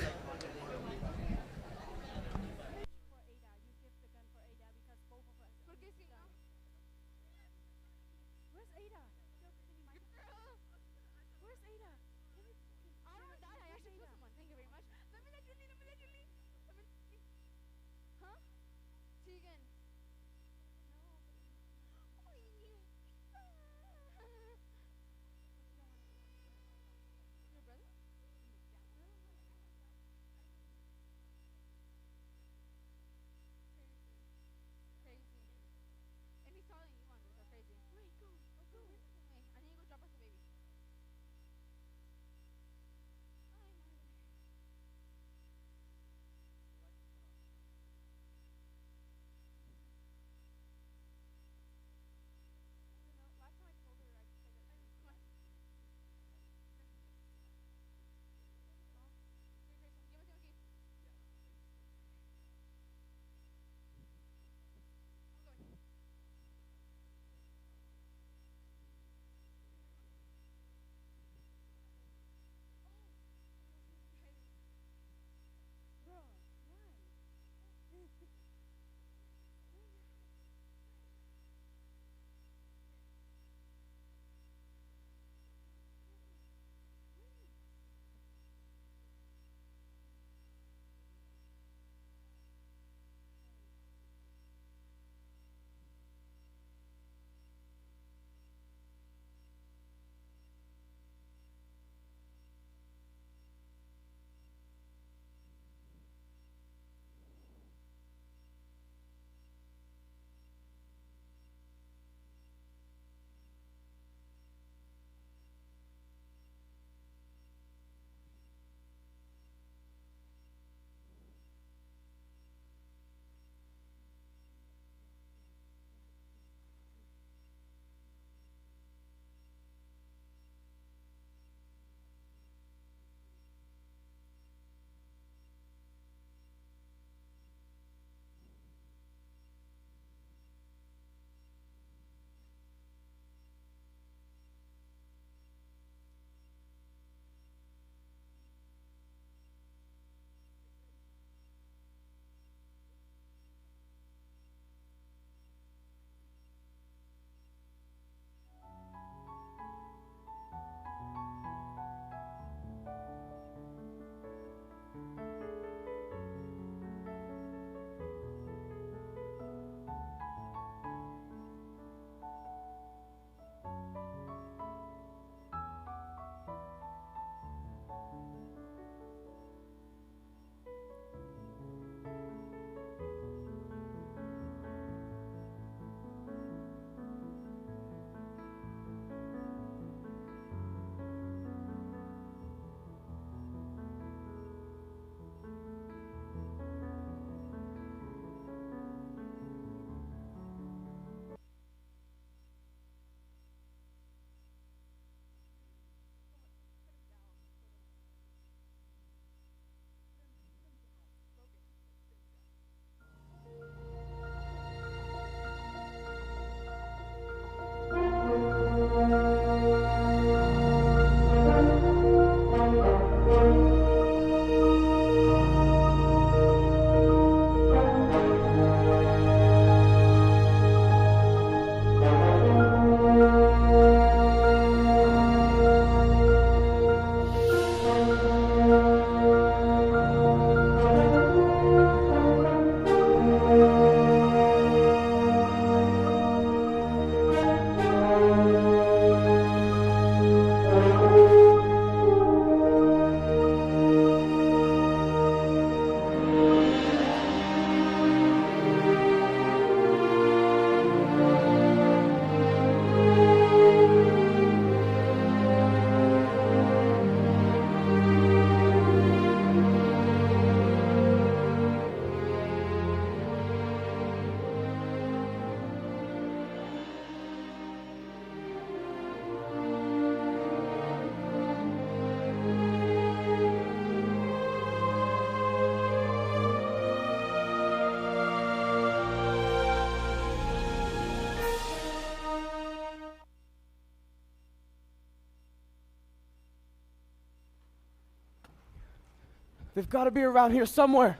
They've got to be around here somewhere.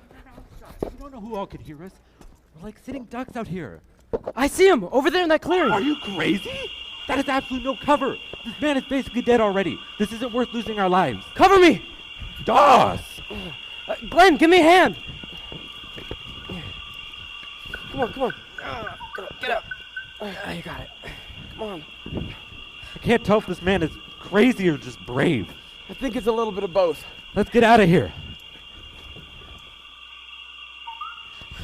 We don't know who all could hear us. We're like sitting ducks out here. I see him over there in that clearing. Are you crazy? That is absolutely no cover. This man is basically dead already. This isn't worth losing our lives. Cover me! Doss! Glenn, give me a hand. Come on, come on. Get up. You got it. Come on. I can't tell if this man is crazy or just brave. I think it's a little bit of both. Let's get out of here.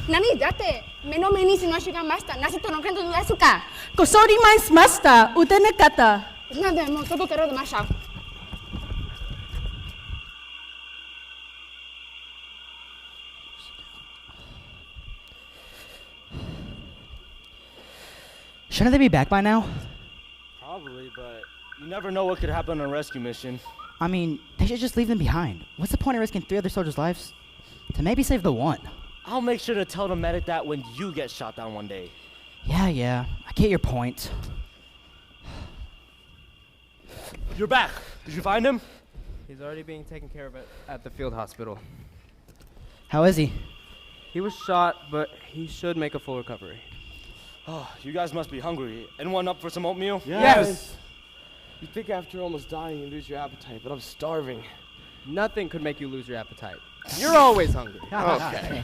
Nani, date. Meno meni si no shiga masta. Nasi to no kento dula suka. Kosori mais masta, utene kata. Nada, mo todo kero de masha. Shouldn't they be back by now? Probably, but you never know what could happen on a rescue mission. I mean, they should just leave them behind. What's the point of risking 3 other soldiers' lives to maybe save the one? I'll make sure to tell the medic that when you get shot down one day. Yeah, I get your point. You're back. Did you find him? He's already being taken care of at the field hospital. How is he? He was shot, but he should make a full recovery. Oh, you guys must be hungry. Anyone up for some oatmeal? Yes! You think after almost dying you lose your appetite, but I'm starving. Nothing could make you lose your appetite. You're always hungry. Okay.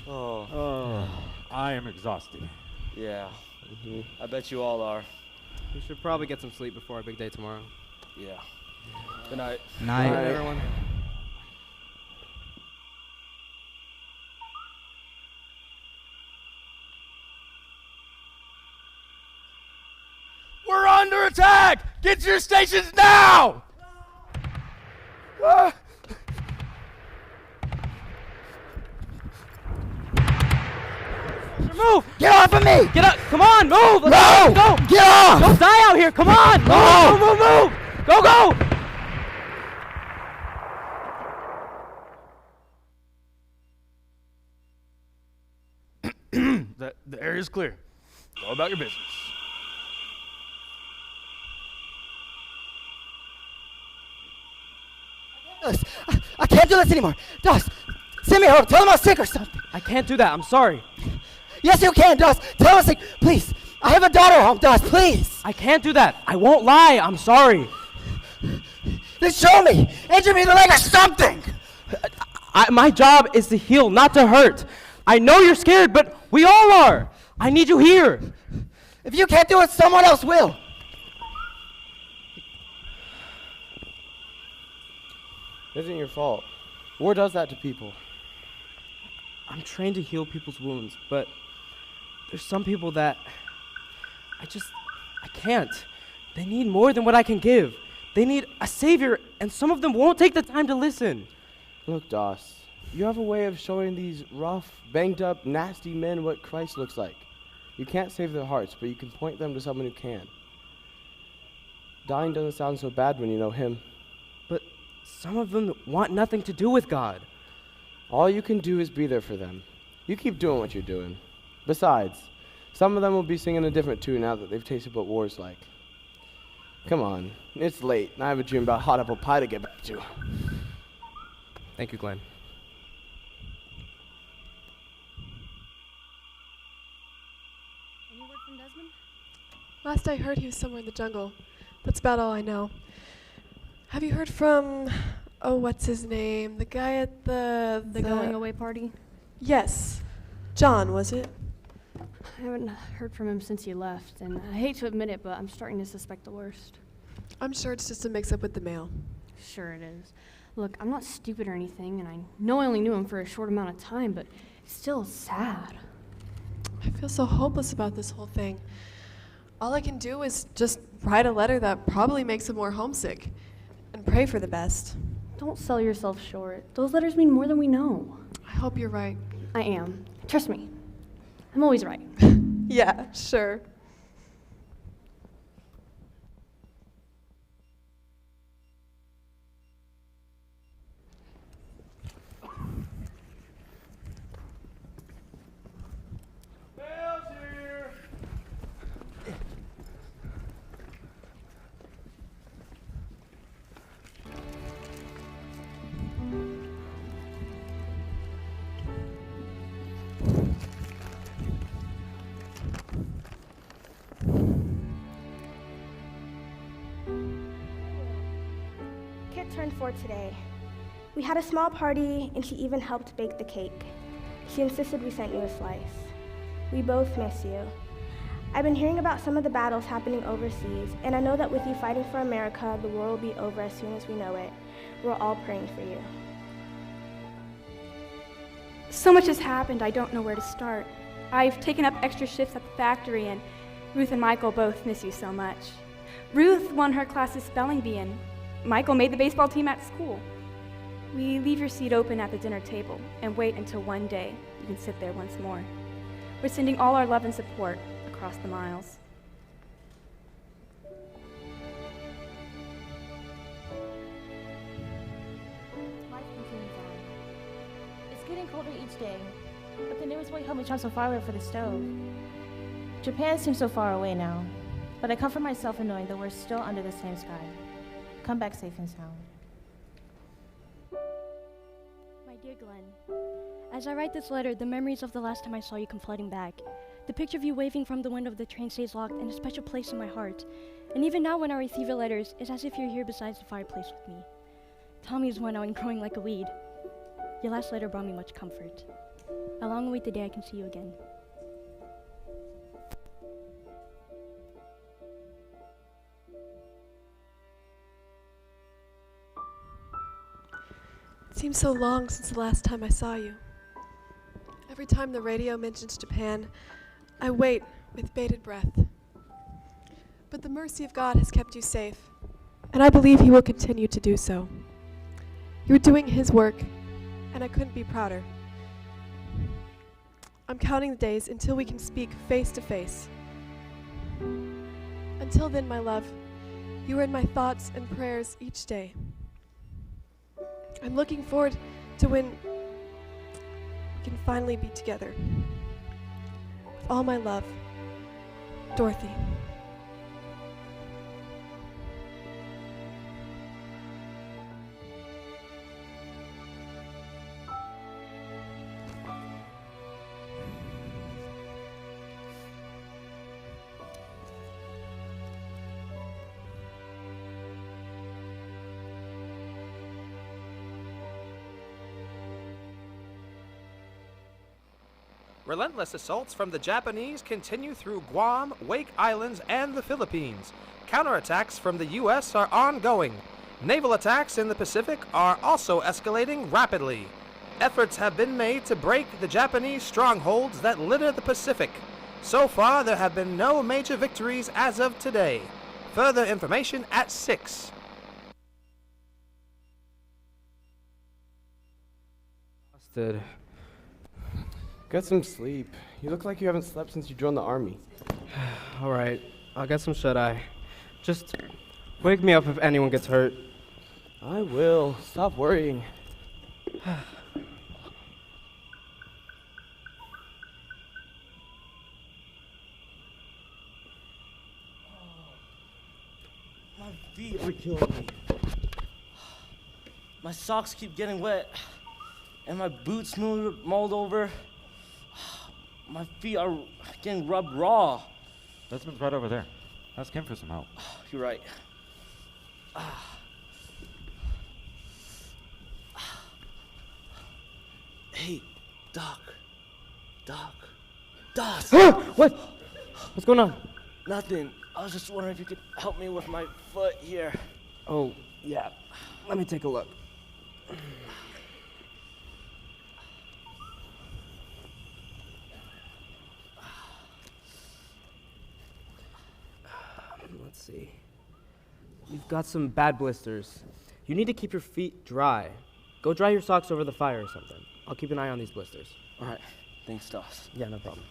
Oh. I am exhausted. Yeah. I bet you all are. We should probably get some sleep before our big day tomorrow. Yeah. Good night. Night. Good night, everyone. We're under attack! Get to your stations now! Move! Get off of me! Get up! Come on, move! No! Go! Get off! Don't die out here! Come on! No! Move! Go! The area's clear. Go about your business. I can't do this anymore. Dust, send me home. Tell him I'm sick or something. I can't do that. I'm sorry. Yes, you can, Dust. Tell him I'm sick. Please. I have a daughter home, Dust. Please. I can't do that. I won't lie. I'm sorry. Then show me. Injure me in the leg or something. My job is to heal, not to hurt. I know you're scared, but we all are. I need you here. If you can't do it, someone else will. It isn't your fault. War does that to people. I'm trained to heal people's wounds, but there's some people that I can't. They need more than what I can give. They need a savior, and some of them won't take the time to listen. Look, Doss, you have a way of showing these rough, banged up, nasty men what Christ looks like. You can't save their hearts, but you can point them to someone who can. Dying doesn't sound so bad when you know him. But some of them want nothing to do with God. All you can do is be there for them. You keep doing what you're doing. Besides, some of them will be singing a different tune now that they've tasted what war's like. Come on, it's late, and I have a dream about hot apple pie to get back to. Thank you, Glenn. Any word from Desmond? Last I heard, he was somewhere in the jungle. That's about all I know. Have you heard from, what's his name? The guy at the going away party? Yes. John, was it? I haven't heard from him since he left, and I hate to admit it, but I'm starting to suspect the worst. I'm sure it's just a mix-up with the mail. Sure it is. Look, I'm not stupid or anything, and I know I only knew him for a short amount of time, but it's still sad. I feel so hopeless about this whole thing. All I can do is just write a letter that probably makes him more homesick, and pray for the best. Don't sell yourself short. Those letters mean more than we know. I hope you're right. I am. Trust me. I'm always right. Yeah, sure. for today. We had a small party, and she even helped bake the cake. She insisted we sent you a slice. We both miss you. I've been hearing about some of the battles happening overseas, and I know that with you fighting for America, the war will be over as soon as we know it. We're all praying for you. So much has happened, I don't know where to start. I've taken up extra shifts at the factory, and Ruth and Michael both miss you so much. Ruth won her class's spelling bee, and Michael made the baseball team at school. We leave your seat open at the dinner table and wait until one day you can sit there once more. We're sending all our love and support across the miles. Life continues on. It's getting colder each day, but the neighbors won't help me chop some firewood for the stove. Japan seems so far away now, but I comfort myself in knowing that we're still under the same sky. Come back safe and sound. My dear Glenn, as I write this letter, the memories of the last time I saw you come flooding back. The picture of you waving from the window of the train stays locked in a special place in my heart. And even now when I receive your letters, it's as if you're here beside the fireplace with me. Tommy is one now and growing like a weed. Your last letter brought me much comfort. I long await the day I can see you again. It seems so long since the last time I saw you. Every time the radio mentions Japan, I wait with bated breath. But the mercy of God has kept you safe, and I believe He will continue to do so. You're doing His work, and I couldn't be prouder. I'm counting the days until we can speak face to face. Until then, my love, you are in my thoughts and prayers each day. I'm looking forward to when we can finally be together. With all my love, Dorothy. Relentless assaults from the Japanese continue through Guam, Wake Islands, and the Philippines. Counterattacks from the U.S. are ongoing. Naval attacks in the Pacific are also escalating rapidly. Efforts have been made to break the Japanese strongholds that litter the Pacific. So far, there have been no major victories as of today. Further information at 6. Busted. Get some sleep. You look like you haven't slept since you joined the army. All right, I'll get some shut-eye. Just wake me up if anyone gets hurt. I will. Stop worrying. My feet are killing me. My socks keep getting wet, and my boots mold over. My feet are getting rubbed raw. Desmond's right over there. Ask him for some help. You're right. Hey, Doc. Doc. What? What's going on? Nothing. I was just wondering if you could help me with my foot here. Oh, yeah. Let me take a look. Let's see. You've got some bad blisters. You need to keep your feet dry. Go dry your socks over the fire or something. I'll keep an eye on these blisters. All right. Thanks, Doss. Yeah, no problem.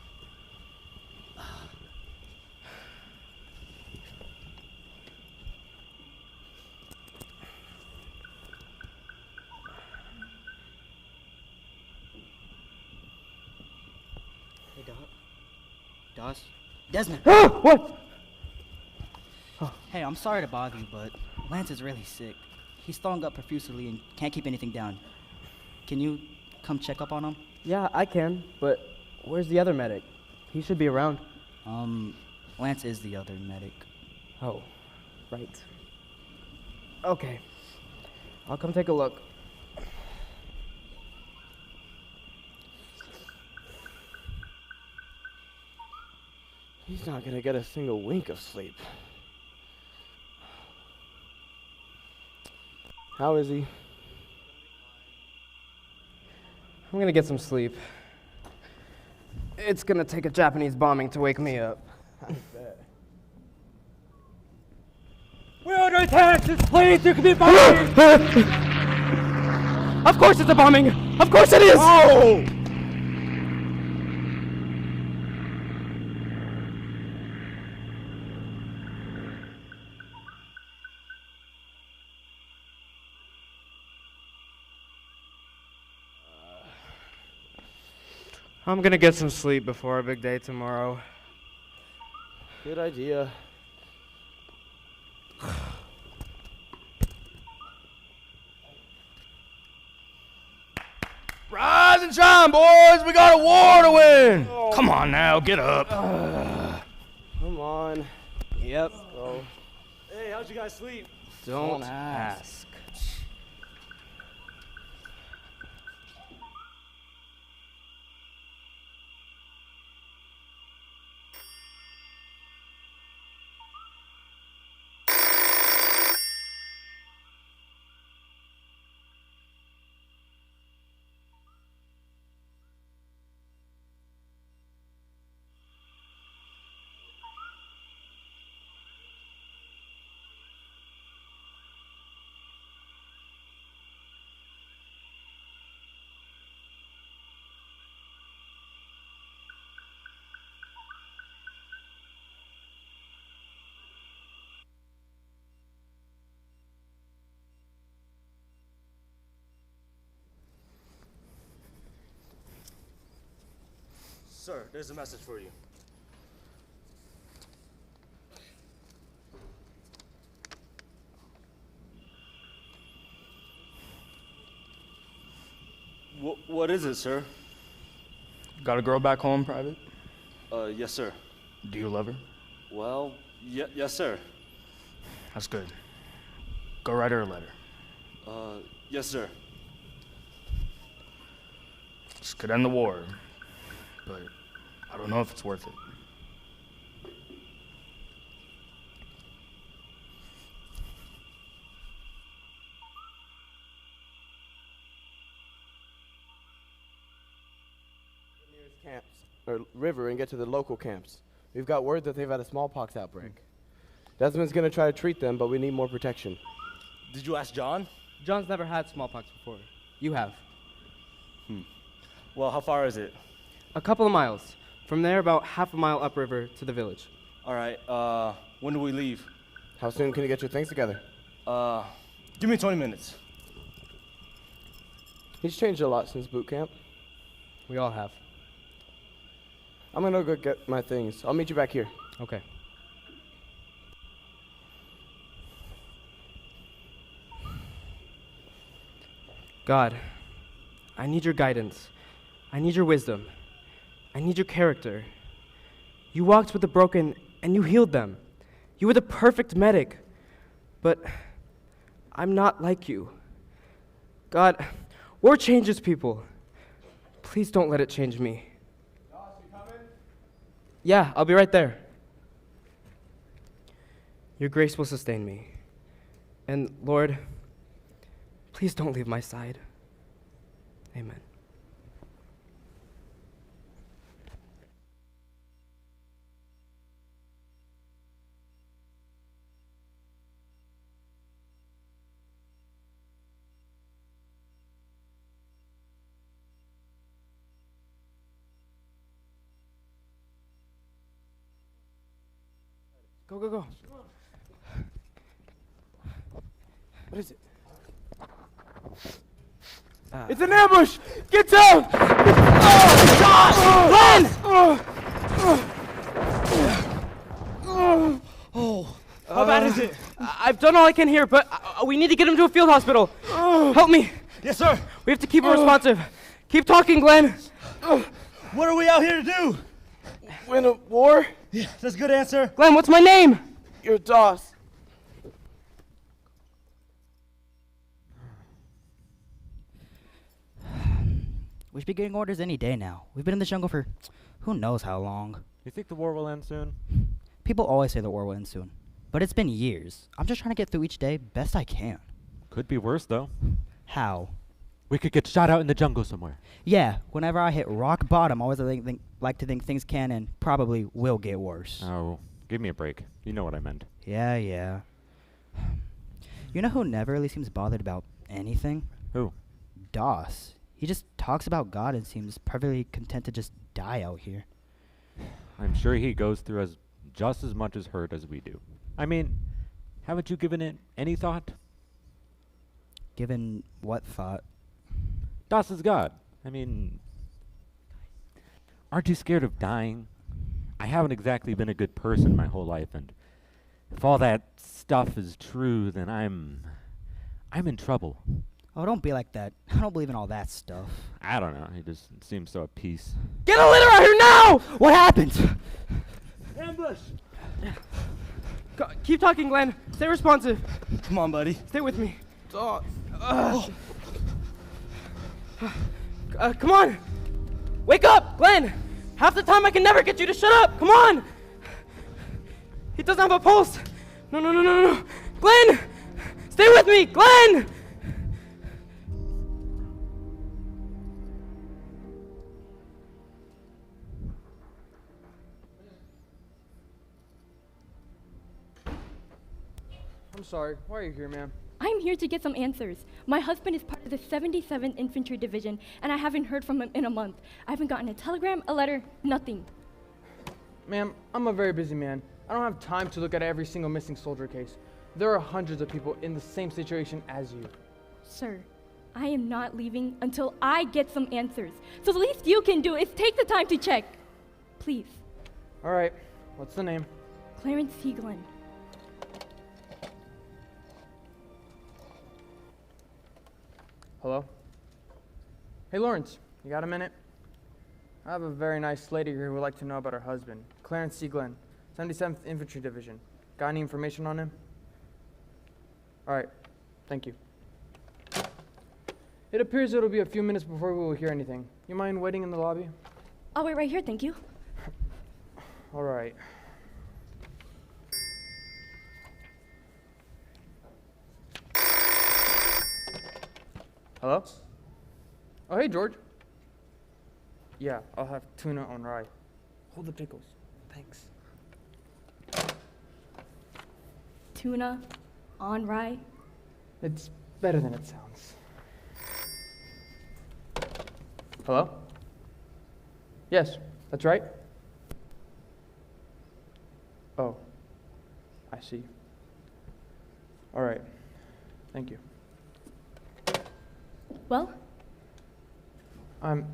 Hey, Doc. Doss? Desmond! What? Hey, I'm sorry to bother you, but Lance is really sick. He's throwing up profusely and can't keep anything down. Can you come check up on him? Yeah, I can, but where's the other medic? He should be around. Lance is the other medic. Oh, right. Okay. I'll come take a look. He's not gonna get a single wink of sleep. How is he? I'm gonna get some sleep. It's gonna take a Japanese bombing to wake me up. We're under attack! This place, there could be a bombing! Of course it's a bombing! Of course it is! Oh! I'm gonna get some sleep before our big day tomorrow. Good idea. Rise and shine, boys! We got a war to win! Come on now, get up. Come on. Yep. Let's go. Hey, how'd you guys sleep? Don't ask. Sir, there's a message for you. What is it, sir? Got a girl back home, Private? Yes, sir. Do you love her? Well, yes, sir. That's good. Go write her a letter. Yes, sir. This could end the war, but I don't know if it's worth it. Camps or river and get to the local camps. We've got word that they've had a smallpox outbreak. Desmond's gonna try to treat them, but we need more protection. Did you ask John? John's never had smallpox before. You have. Well, how far is it? A couple of miles. From there, about half a mile upriver to the village. All right, when do we leave? How soon can you get your things together? Give me 20 minutes. He's changed a lot since boot camp. We all have. I'm gonna go get my things. I'll meet you back here. Okay. God, I need your guidance. I need your wisdom. I need your character. You walked with the broken and you healed them. You were the perfect medic. But I'm not like you. God, war changes people. Please don't let it change me. Josh, you coming? Yeah, I'll be right there. Your grace will sustain me. And Lord, please don't leave my side. Amen. Go, go, go. What is it? It's an ambush! Get down! How bad is it? I've done all I can here, but we need to get him to a field hospital. Help me. Yes, sir. We have to keep him responsive. Keep talking, Glenn. What are we out here to do? Win a war? Yeah, that's a good answer. Glenn, what's my name? You're Doss. We should be getting orders any day now. We've been in the jungle for who knows how long. You think the war will end soon? People always say the war will end soon. But it's been years. I'm just trying to get through each day best I can. Could be worse, though. How? We could get shot out in the jungle somewhere. Yeah, whenever I hit rock bottom, I always like to think things can and probably will get worse. Oh, give me a break. You know what I meant. Yeah. You know who never really seems bothered about anything? Who? Doss. He just talks about God and seems perfectly content to just die out here. I'm sure he goes through just as much as hurt as we do. I mean, haven't you given it any thought? Given what thought? Doss is God. I mean, aren't you scared of dying? I haven't exactly been a good person my whole life, and if all that stuff is true, then I'm in trouble. Oh, don't be like that. I don't believe in all that stuff. I don't know. He just seems so at peace. Get a litter out here now! What happened? Ambush! Keep talking, Glenn. Stay responsive. Come on, buddy. Stay with me. Come on! Wake up, Glenn! Half the time I can never get you to shut up! Come on! He doesn't have a pulse! No. Glenn! Stay with me! Glenn! I'm sorry. Why are you here, ma'am? I'm here to get some answers. My husband is part of the 77th Infantry Division, and I haven't heard from him in a month. I haven't gotten a telegram, a letter, nothing. Ma'am, I'm a very busy man. I don't have time to look at every single missing soldier case. There are hundreds of people in the same situation as you. Sir, I am not leaving until I get some answers. So the least you can do is take the time to check. Please. All right. What's the name? Clarence Sieglin. Hello? Hey, Lawrence, you got a minute? I have a very nice lady here who would like to know about her husband, Clarence C. Glenn, 77th Infantry Division. Got any information on him? All right, thank you. It appears it'll be a few minutes before we will hear anything. You mind waiting in the lobby? I'll wait right here, thank you. All right. Hello? Oh, hey, George. Yeah, I'll have tuna on rye. Hold the pickles. Thanks. Tuna on rye. It's better than it sounds. Hello? Yes, that's right. Oh, I see. All right. Thank you. Well? I'm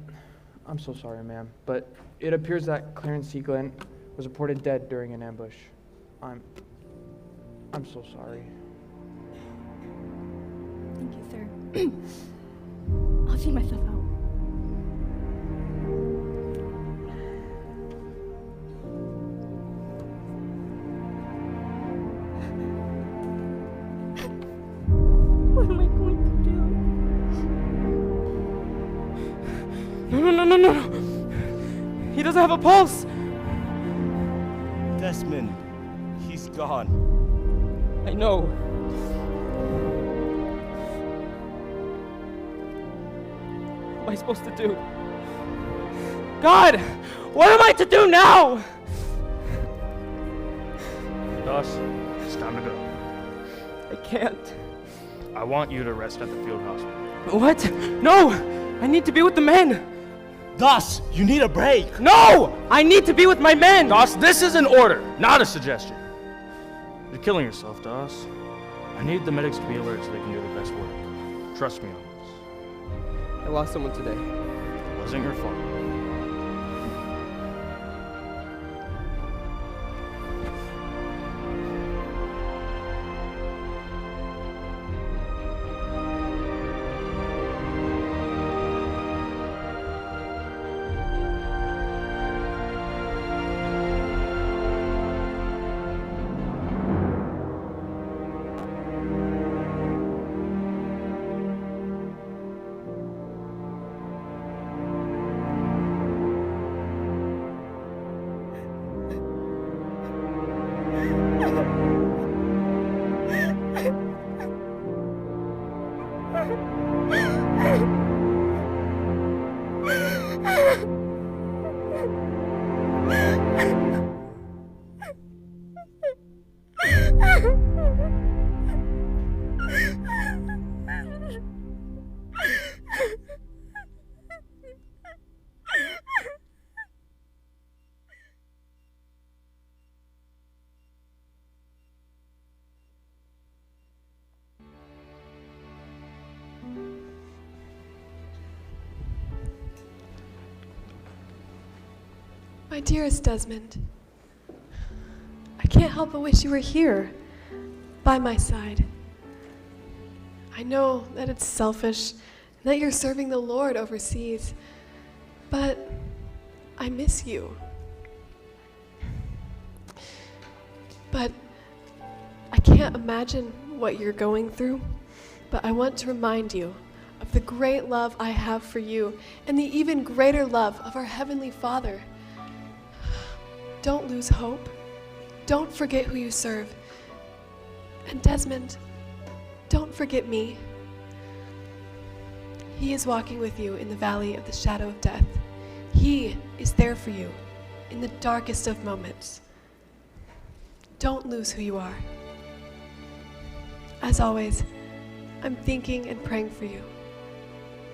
so sorry, ma'am, but it appears that Clarence C. Glenn was reported dead during an ambush. I'm so sorry. Thank you, sir. I'll see myself out. What am I going to do? No. He doesn't have a pulse. Desmond, he's gone. I know. What am I supposed to do? God, what am I to do now? Doss, it's time to go. I can't. I want you to rest at the field hospital. What? No! I need to be with the men! Doss, you need a break! No! I need to be with my men! Doss, this is an order, not a suggestion. You're killing yourself, Doss. I need the medics to be alert so they can do their best work. Trust me on this. I lost someone today. It wasn't your fault. My dearest Desmond, I can't help but wish you were here, by my side. I know that it's selfish and that you're serving the Lord overseas, but I miss you. But I can't imagine what you're going through, but I want to remind you of the great love I have for you and the even greater love of our Heavenly Father. Don't lose hope. Don't forget who you serve. And Desmond, don't forget me. He is walking with you in the valley of the shadow of death. He is there for you in the darkest of moments. Don't lose who you are. As always, I'm thinking and praying for you.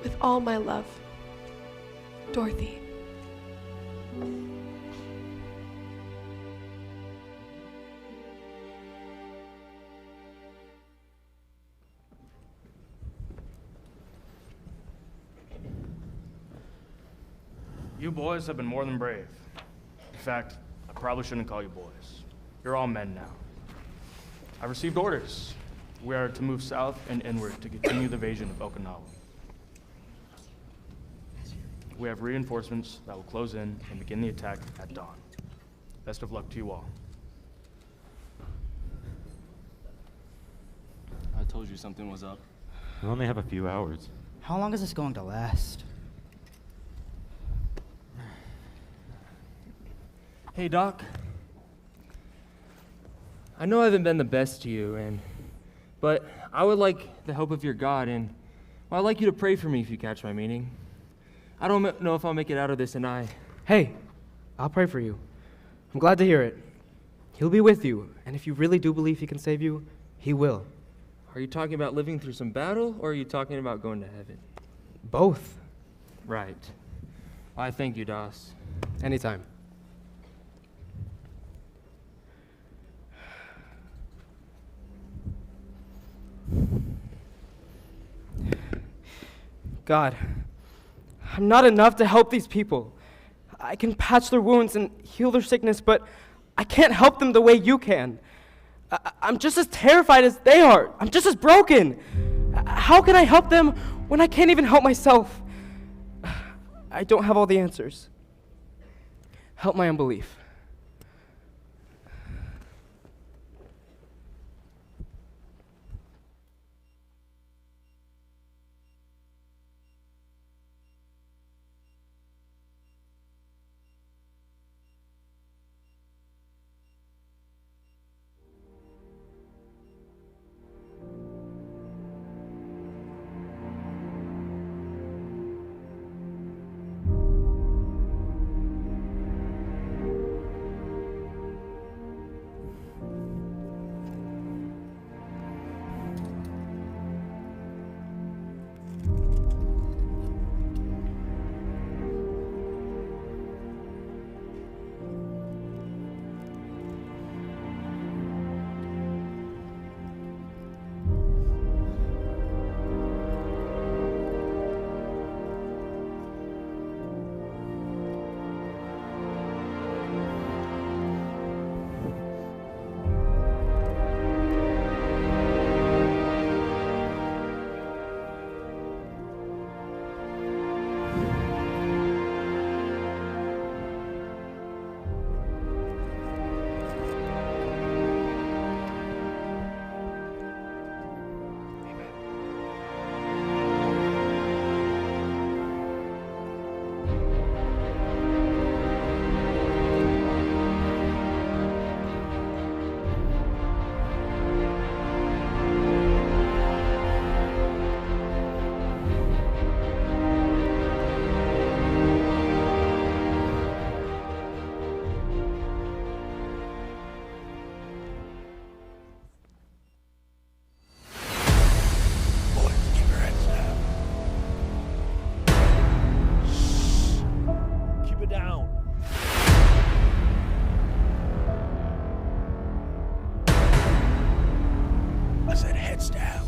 With all my love, Dorothy. You boys have been more than brave. In fact, I probably shouldn't call you boys. You're all men now. I received orders. We are to move south and inward to continue the invasion of Okinawa. We have reinforcements that will close in and begin the attack at dawn. Best of luck to you all. I told you something was up. We only have a few hours. How long is this going to last? Hey, Doc. I know I haven't been the best to you, but I would like the help of your God, and well, I'd like you to pray for me if you catch my meaning. I don't know if I'll make it out of this, and Hey, I'll pray for you. I'm glad to hear it. He'll be with you, and if you really do believe he can save you, he will. Are you talking about living through some battle, or are you talking about going to heaven? Both. Right. I thank you, Doss. Anytime. God, I'm not enough to help these people. I can patch their wounds and heal their sickness, but I can't help them the way you can. I'm just as terrified as they are. I'm just as broken. How can I help them when I can't even help myself? I don't have all the answers. Help my unbelief. down. I said heads down.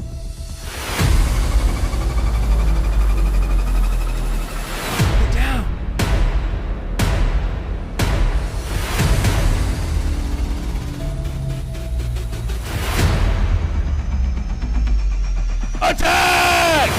Get down. Attack!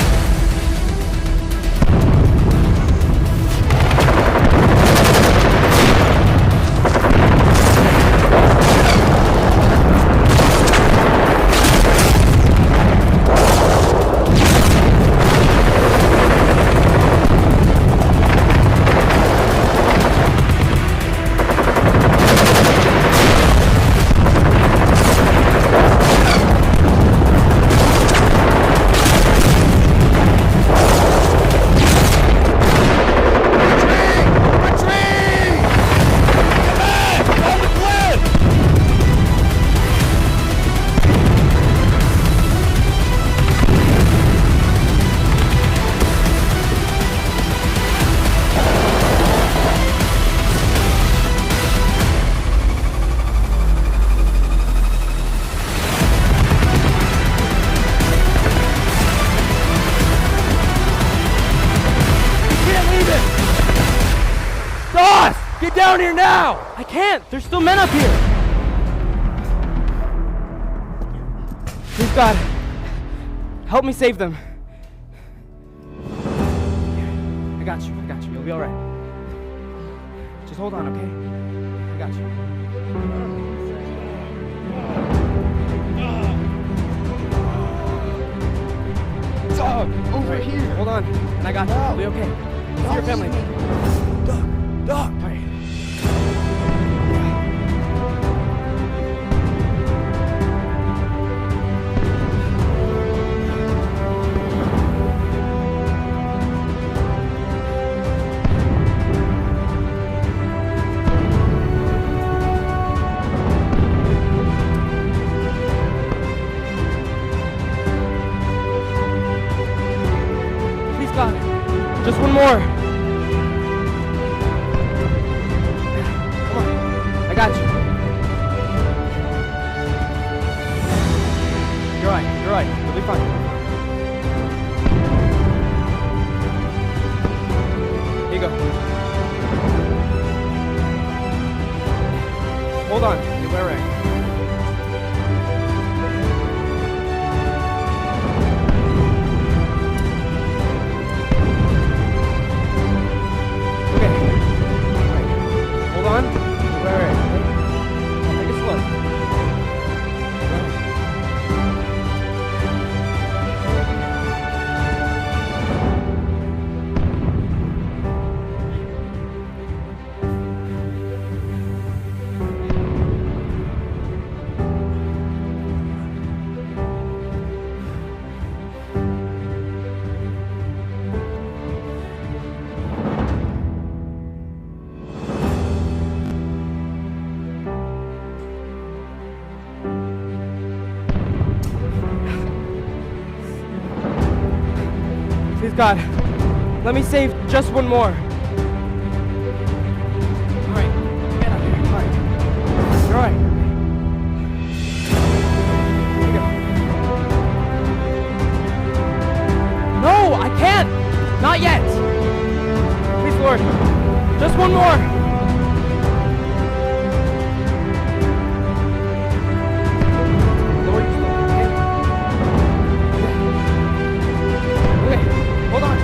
Get down here now! I can't! There's still men up here! Please, God, help me save them. I got you. You'll be alright. Just hold on, okay? I got you. Dog, over here. Hold on, and I got you. I'll be okay. See your family. Dog. All right. Please, God, just one more. I got you. You're right. You'll be fine. Here you go. Hold on. You'll be alright. Okay. Alright. Hold on. You'll be alright. Take it slow. Please, God, let me save just one more. All right, get up here. All right, you're all right. Here you go. No, I can't. Not yet. Please, Lord, just one more. Hold on.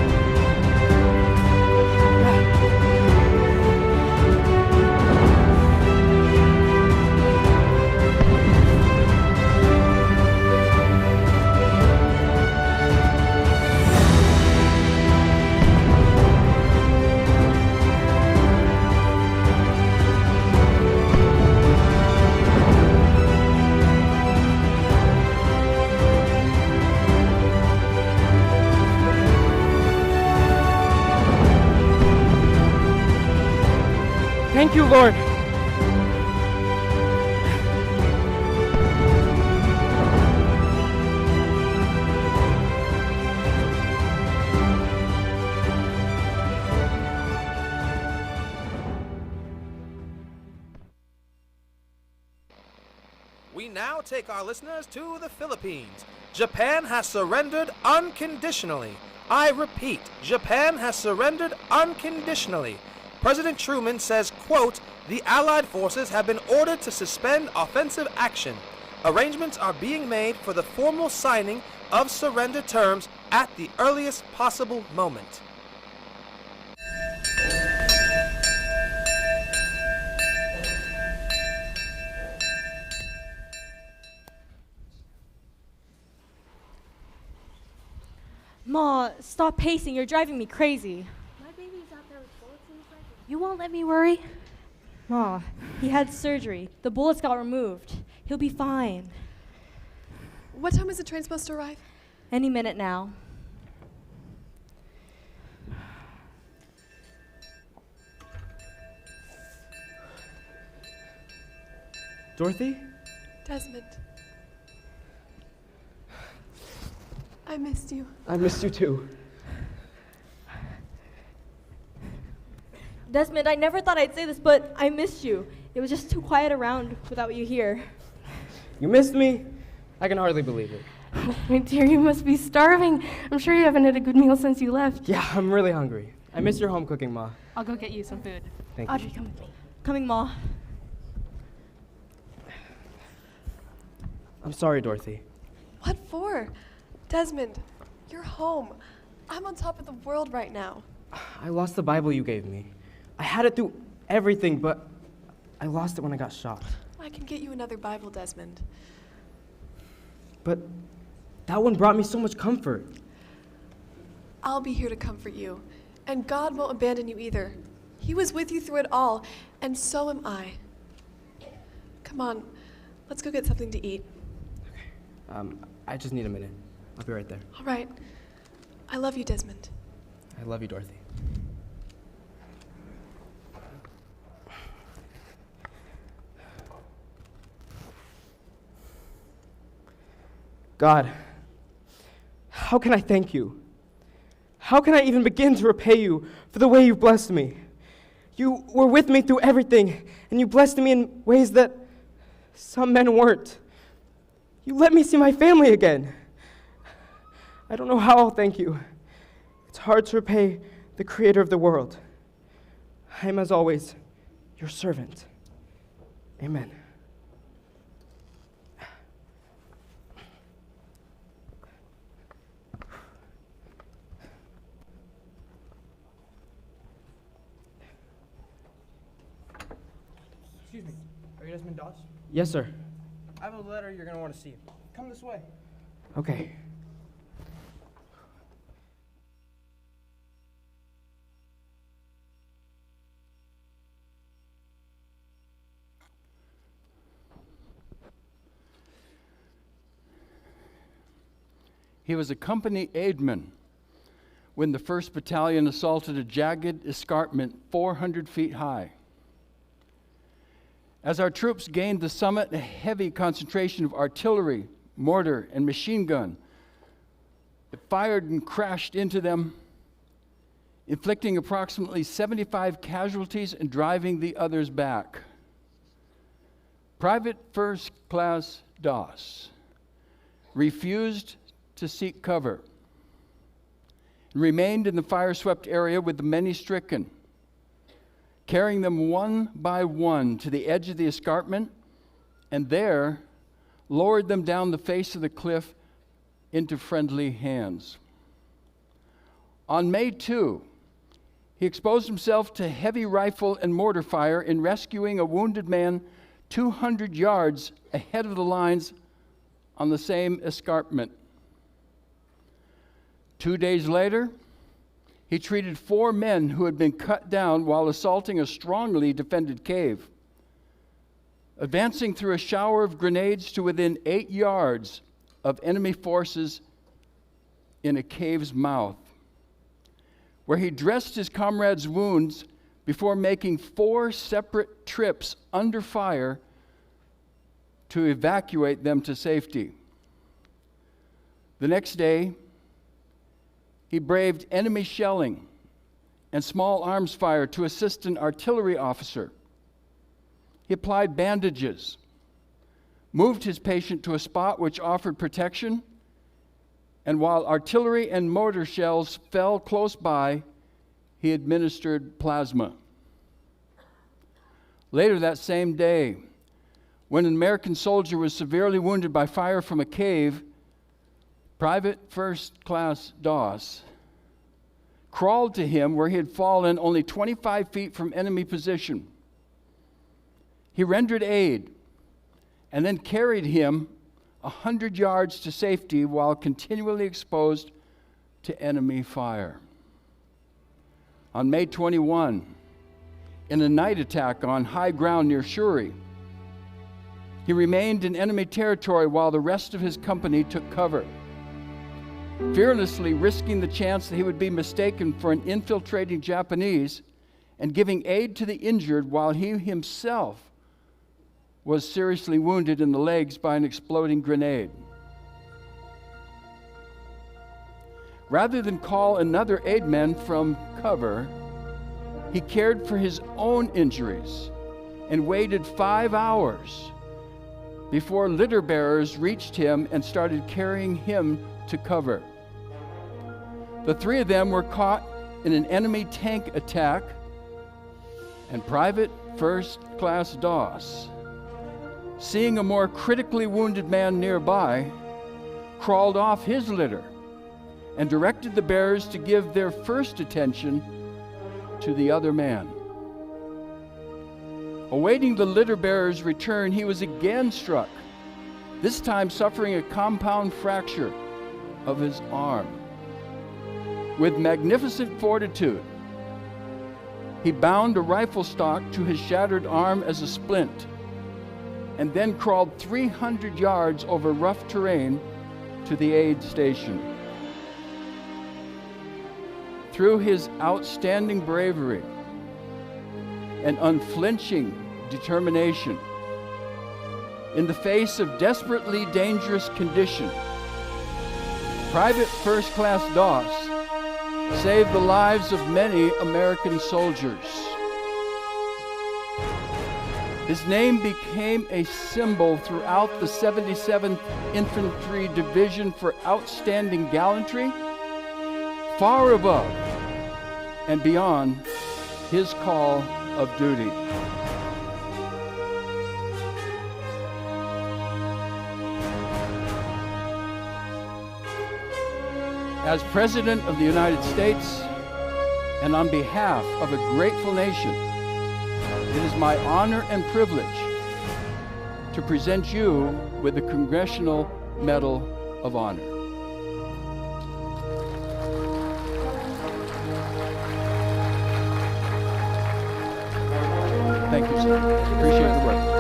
Thank you, Lord. We now take our listeners to the Philippines. Japan has surrendered unconditionally. I repeat, Japan has surrendered unconditionally. President Truman says, quote, "The Allied forces have been ordered to suspend offensive action. Arrangements are being made for the formal signing of surrender terms at the earliest possible moment." Ma, stop pacing. You're driving me crazy. My baby's out there with bullets in his leg. You won't let me worry? Ma, he had surgery. The bullets got removed. He'll be fine. What time is the train supposed to arrive? Any minute now. Dorothy? Desmond. I missed you. I missed you too. Desmond, I never thought I'd say this, but I missed you. It was just too quiet around without you here. You missed me? I can hardly believe it. My dear, you must be starving. I'm sure you haven't had a good meal since you left. Yeah, I'm really hungry. I miss your home cooking, Ma. I'll go get you some food. Thank you. Audrey, come with me. Coming, Ma. I'm sorry, Dorothy. What for? Desmond, you're home. I'm on top of the world right now. I lost the Bible you gave me. I had it through everything, but I lost it when I got shot. I can get you another Bible, Desmond. But that one brought me so much comfort. I'll be here to comfort you, and God won't abandon you either. He was with you through it all, and so am I. Come on, let's go get something to eat. I just need a minute. I'll be right there. All right. I love you, Desmond. I love you, Dorothy. God, how can I thank you? How can I even begin to repay you for the way you blessed me? You were with me through everything, and you blessed me in ways that some men weren't. You let me see my family again. I don't know how I'll thank you. It's hard to repay the creator of the world. I am, as always, your servant. Amen. Excuse me. Are you Desmond Doss? Yes, sir. I have a letter you're going to want to see. Come this way. Okay. He was a company aidman when the 1st Battalion assaulted a jagged escarpment 400 feet high. As our troops gained the summit, a heavy concentration of artillery, mortar, and machine gun fired and crashed into them, inflicting approximately 75 casualties and driving the others back. Private First Class Doss refused to seek cover and remained in the fire-swept area with the many stricken, carrying them one by one to the edge of the escarpment, and there lowered them down the face of the cliff into friendly hands. On May 2, he exposed himself to heavy rifle and mortar fire in rescuing a wounded man 200 yards ahead of the lines on the same escarpment. 2 days later, he treated 4 men who had been cut down while assaulting a strongly defended cave, advancing through a shower of grenades to within 8 yards of enemy forces in a cave's mouth, where he dressed his comrades' wounds before making 4 separate trips under fire to evacuate them to safety. The next day, he braved enemy shelling and small arms fire to assist an artillery officer. He applied bandages, moved his patient to a spot which offered protection, and while artillery and mortar shells fell close by, he administered plasma. Later that same day, when an American soldier was severely wounded by fire from a cave, Private First Class Doss crawled to him where he had fallen only 25 feet from enemy position. He rendered aid and then carried him 100 yards to safety while continually exposed to enemy fire. On May 21, in a night attack on high ground near Shuri, he remained in enemy territory while the rest of his company took cover, fearlessly risking the chance that he would be mistaken for an infiltrating Japanese and giving aid to the injured while he himself was seriously wounded in the legs by an exploding grenade. Rather than call another aidman from cover, he cared for his own injuries and waited 5 hours before litter bearers reached him and started carrying him to cover. The three of them were caught in an enemy tank attack, and Private First Class Doss, seeing a more critically wounded man nearby, crawled off his litter and directed the bearers to give their first attention to the other man. Awaiting the litter bearer's return, he was again struck, this time suffering a compound fracture of his arm. With magnificent fortitude, he bound a rifle stock to his shattered arm as a splint, and then crawled 300 yards over rough terrain to the aid station. Through his outstanding bravery and unflinching determination, in the face of desperately dangerous conditions, Private First Class Doss saved the lives of many American soldiers. His name became a symbol throughout the 77th Infantry Division for outstanding gallantry, far above and beyond his call of duty. As President of the United States, and on behalf of a grateful nation, it is my honor and privilege to present you with the Congressional Medal of Honor. Thank you, sir. Appreciate the work.